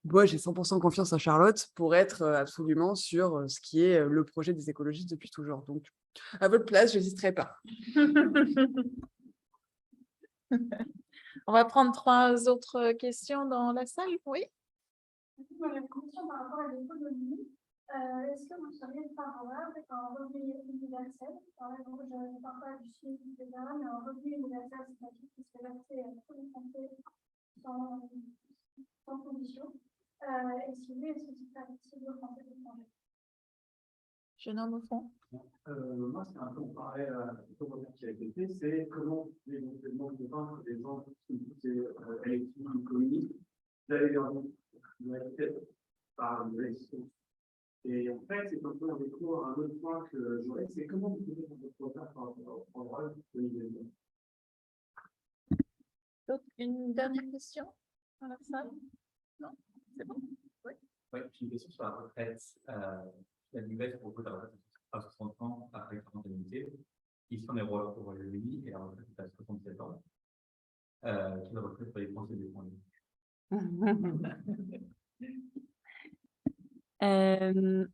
Moi, j'ai 100% confiance à Charlotte pour être absolument sur ce qui est le projet des écologistes depuis toujours. Donc, à votre place, je n'hésiterai pas. On va prendre 3 autres questions dans la salle, oui. Moi, j'ai une question par rapport à l'économie. Est-ce que vous seriez favorable à un revenu universel? Par exemple, je ne parle pas du chiffre, etc., mais un revenu universel, c'est-à-dire qui serait versé à tous les Français sans condition. Et si oui, est-ce que c'est accessible aux Français de l'étranger? Je nomme au fond. Moi, c'est un peu comparé à ce qui a été fait, c'est comment éventuellement convaincre les gens qui sont électifs ou communistes d'aller vers par l'élection. Et en fait, c'est un peu un décours à un autre point que j'aurais, c'est comment vous pouvez faire par rapport au droit de l'idée. Donc, une dernière question dans la salle? Non, c'est bon? Oui. Oui, j'ai une question sur la retraite. La nouvelle propose la retraite à 60 ans après 40 annuités. Ici, on est au Royaume-Uni et la retraite est à 67 ans. Qui la retraite pour les Français des étrangers.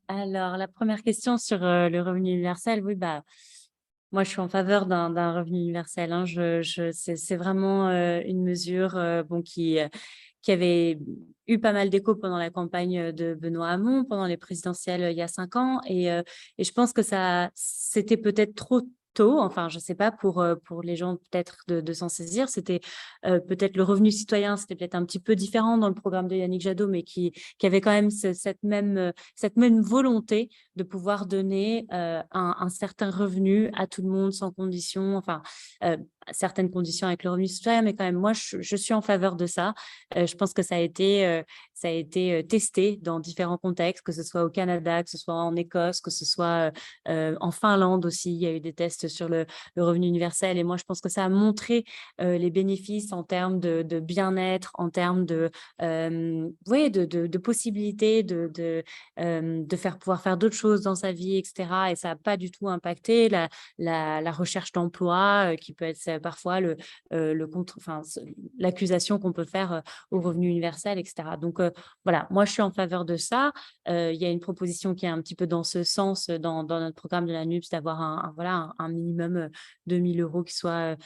Alors, la première question sur le revenu universel, oui, bah, moi, je suis en faveur d'un revenu universel. Hein. C'est vraiment une mesure qui avait eu pas mal d'écho pendant la campagne de Benoît Hamon, pendant les présidentielles il y a 5 ans. Et je pense que c'était peut-être trop tôt, enfin, je ne sais pas, pour les gens peut-être de s'en saisir. C'était peut-être le revenu citoyen, c'était peut-être un petit peu différent dans le programme de Yannick Jadot, mais qui avait quand même cette même volonté de pouvoir donner un certain revenu à tout le monde sans condition, enfin, certaines conditions avec le revenu citoyen, mais quand même, moi, je suis en faveur de ça. Je pense que ça a été testé dans différents contextes, que ce soit au Canada, que ce soit en Écosse, que ce soit en Finlande aussi, il y a eu des tests sur le revenu universel. Et moi, je pense que ça a montré les bénéfices en termes de bien-être, en termes de possibilités de pouvoir faire d'autres choses dans sa vie, etc. Et ça n'a pas du tout impacté la recherche d'emploi qui peut être parfois l'accusation qu'on peut faire au revenu universel, etc. Donc, voilà, moi, je suis en faveur de ça. Il y a une proposition qui est un petit peu dans ce sens dans notre programme de la NUPS, d'avoir un minimum de 1 000 € qui soit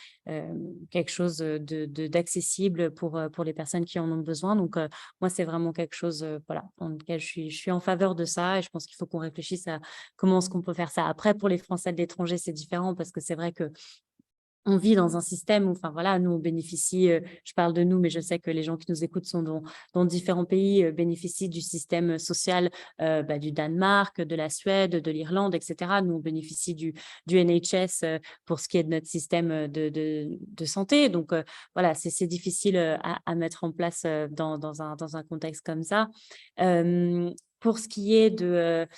quelque chose d'accessible pour les personnes qui en ont besoin. Donc, moi, c'est vraiment quelque chose voilà, dans lequel je suis en faveur de ça et je pense qu'il faut qu'on réfléchisse à comment est-ce qu'on peut faire ça. Après, pour les Français de l'étranger, c'est différent parce que c'est vrai que on vit dans un système où, enfin voilà, nous on bénéficie, je parle de nous, mais je sais que les gens qui nous écoutent sont dans différents pays, bénéficient du système social du Danemark, de la Suède, de l'Irlande, etc. Nous on bénéficie du NHS pour ce qui est de notre système de santé. Donc voilà, c'est difficile à mettre en place dans un contexte comme ça. Pour ce qui est de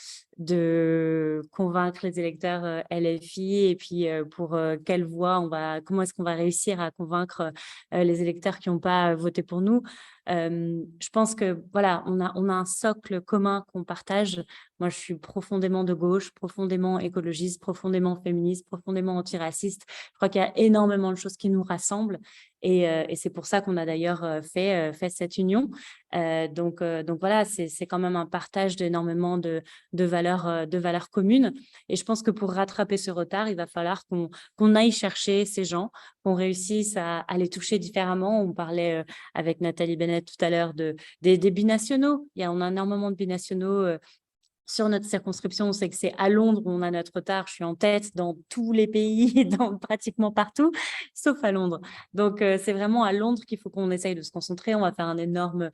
convaincre les électeurs LFI et puis pour quelle voie comment est-ce qu'on va réussir à convaincre les électeurs qui n'ont pas voté pour nous. Je pense que voilà, on a un socle commun qu'on partage. Moi, je suis profondément de gauche, profondément écologiste, profondément féministe, profondément antiraciste. Je crois qu'il y a énormément de choses qui nous rassemblent et c'est pour ça qu'on a d'ailleurs fait cette union. Donc voilà, c'est quand même un partage d'énormément de valeurs communes. Et je pense que pour rattraper ce retard, il va falloir qu'on aille chercher ces gens, qu'on réussisse à les toucher différemment. On parlait avec Nathalie Bennett tout à l'heure des binationaux. On a énormément de binationaux sur notre circonscription. On sait que c'est à Londres où on a notre retard. Je suis en tête dans tous les pays, dans pratiquement partout, sauf à Londres. Donc, c'est vraiment à Londres qu'il faut qu'on essaye de se concentrer. On va faire un énorme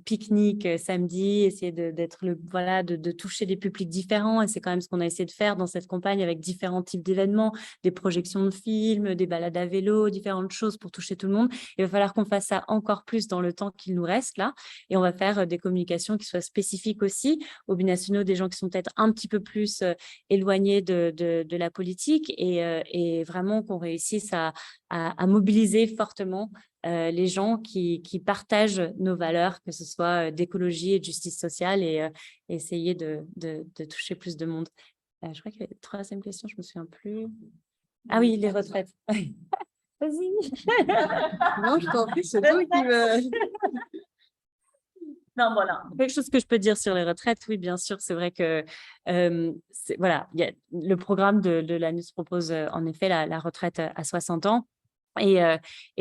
pique-nique samedi, essayer de toucher des publics différents. Et c'est quand même ce qu'on a essayé de faire dans cette campagne avec différents types d'événements, des projections de films, des balades à vélo, différentes choses pour toucher tout le monde. Il va falloir qu'on fasse ça encore plus dans le temps qu'il nous reste là. Et on va faire des communications qui soient spécifiques aussi aux binationaux, des gens qui sont peut-être un petit peu plus éloignés de la politique et vraiment qu'on réussisse à mobiliser fortement les gens qui partagent nos valeurs, que ce soit d'écologie et de justice sociale et essayer de toucher plus de monde. Je crois qu'il y avait une troisième question, je ne me souviens plus. Ah oui, les retraites. Vas-y. Non, je t'en prie, c'est toi qui me... Non, voilà. Quelque chose que je peux dire sur les retraites, oui, bien sûr, c'est vrai que voilà, le programme de l'ANUS propose en effet la retraite à 60 ans. Et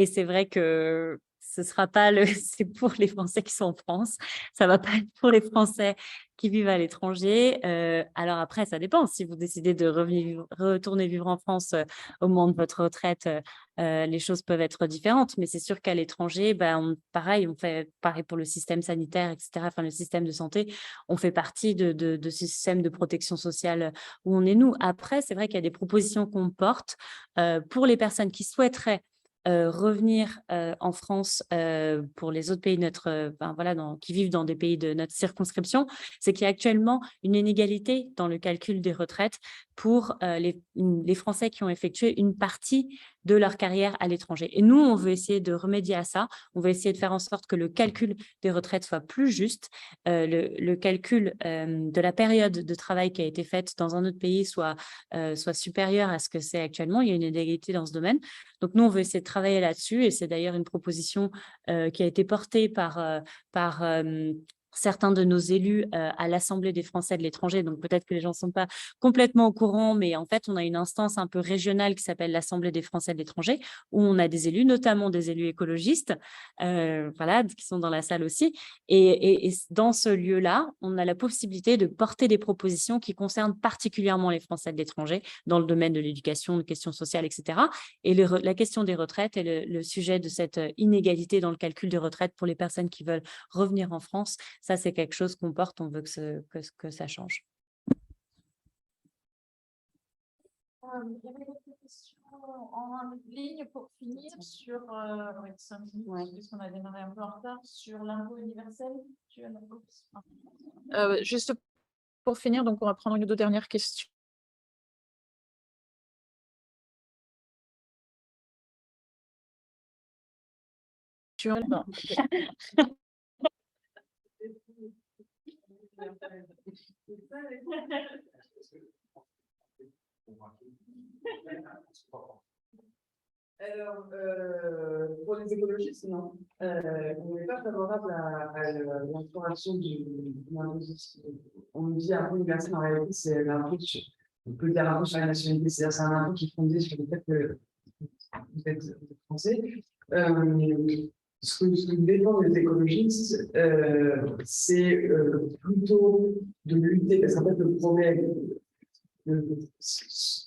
c'est vrai que ce sera pas c'est pour les Français qui sont en France, ça va pas être pour les Français qui vivent à l'étranger. Alors après, ça dépend. Si vous décidez de retourner vivre en France au moment de votre retraite, les choses peuvent être différentes. Mais c'est sûr qu'à l'étranger, pareil, on fait pareil pour le système sanitaire, etc. Enfin, le système de santé, on fait partie de ce système de protection sociale où on est nous. Après, c'est vrai qu'il y a des propositions qu'on porte pour les personnes qui souhaiteraient revenir en France pour les autres pays qui vivent dans des pays de notre circonscription, c'est qu'il y a actuellement une inégalité dans le calcul des retraites pour les Français qui ont effectué une partie de leur carrière à l'étranger. Et nous, on veut essayer de remédier à ça. On veut essayer de faire en sorte que le calcul des retraites soit plus juste, le calcul de la période de travail qui a été faite dans un autre pays soit supérieur à ce que c'est actuellement. Il y a une inégalité dans ce domaine. Donc, nous, on veut essayer de travailler là-dessus et c'est d'ailleurs une proposition qui a été portée par certains de nos élus à l'Assemblée des Français de l'étranger. Donc, peut-être que les gens ne sont pas complètement au courant, mais en fait, on a une instance un peu régionale qui s'appelle l'Assemblée des Français de l'étranger, où on a des élus, notamment des élus écologistes, qui sont dans la salle aussi. Et dans ce lieu-là, on a la possibilité de porter des propositions qui concernent particulièrement les Français de l'étranger, dans le domaine de l'éducation, des questions sociales, etc. Et la question des retraites est le sujet de cette inégalité dans le calcul des retraites pour les personnes qui veulent revenir en France. Ça, c'est quelque chose qu'on porte, on veut que ça change. Il y avait des questions en ligne pour finir sur, puisqu'on a démarré un peu en retard, sur l'impôt universel. Juste pour finir, donc on va prendre une ou deux dernières questions. Non. Alors, pour les écologistes, non. On n'est pas favorable à l'instauration d'un impôt. On nous dit un peu universel, en réalité, c'est l'impôt, on peut dire impôt sur la nationalité, c'est-à-dire c'est un impôt qui est fondé sur le fait que vous êtes français. Ce que défendent les écologistes, c'est plutôt de lutter, parce qu'en fait, le problème.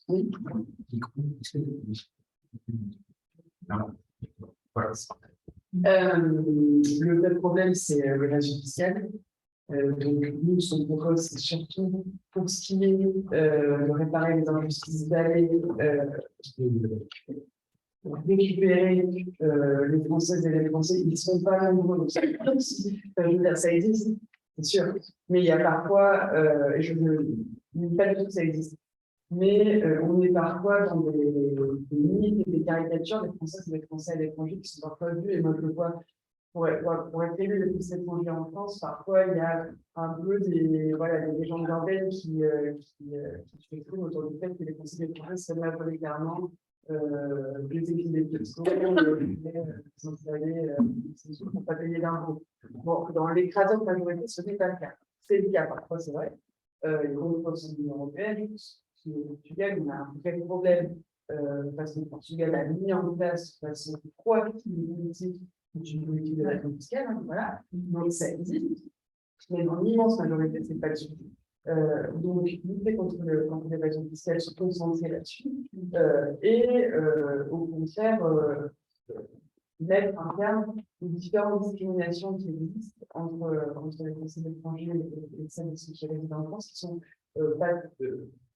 Oui. Non. Voilà. Le vrai problème, c'est l'évasion fiscale. Donc, nous, ce qu'on propose, c'est surtout pour ce qui est de réparer les injustices d'aller récupérer les Françaises et les Français. Ils ne sont pas nombreux. Donc, ça existe, c'est sûr. Mais il y a parfois, et je ne dis pas du tout que ça existe, mais on est parfois dans des limites et des caricatures des Françaises et des Français à l'étranger qui sont parfois vus, et moi je le vois pour être élu de Français étrangers en France, parfois il y a un peu des légendes urbaines qui s'expriment autour du fait que les Français et les Français seraient majoritairement déséquilibrés, s'installer, c'est sûr pour ne pas payer d'impôts. Bon, dans l'écrasante majorité, ce n'est pas le cas. C'est le cas parfois, c'est vrai. Les gros procès de l'Union européenne, au Portugal, on a un vrai problème parce que le Portugal a mis en place de façon proactive une politique de la fiscale, hein, voilà. Donc ça existe, mais dans l'immense majorité, c'est pas le sujet. Donc, lutter contre l'évasion fiscale, se concentrer là-dessus, et au contraire, mettre un terme aux différentes discriminations qui existent entre les Français étrangers et celles qui résident en France, qui sont pas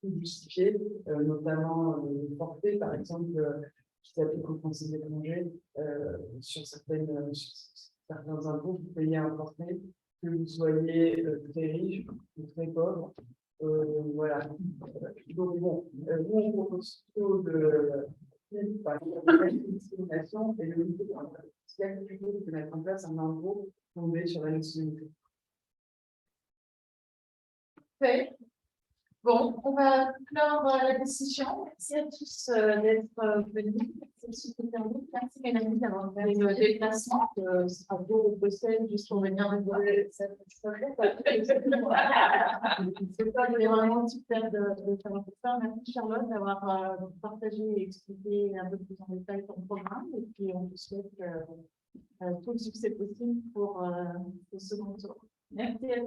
justifiées, notamment le forfait, par exemple, qui s'applique aux Français étrangers sur certains impôts, vous payez un forfait, que vous soyez très riche ou très pauvre. Voilà. Donc, bon, nous, on propose plutôt de discrimination et de lutter contre la fiscale plutôt que de mettre en place un impôt fondé sur la nationalité. Parfait. Bon, on va clore la discussion. Merci à tous d'être venus. Merci Mélanie d'avoir fait le déplacement. Ce sera beau au Bruxelles juste pour venir rigoler. C'est pas vraiment super de faire un peu ça. Merci Charlotte d'avoir partagé et expliqué un peu plus en détail ton programme. Et puis on vous souhaite tout le succès possible pour ce second tour. Merci à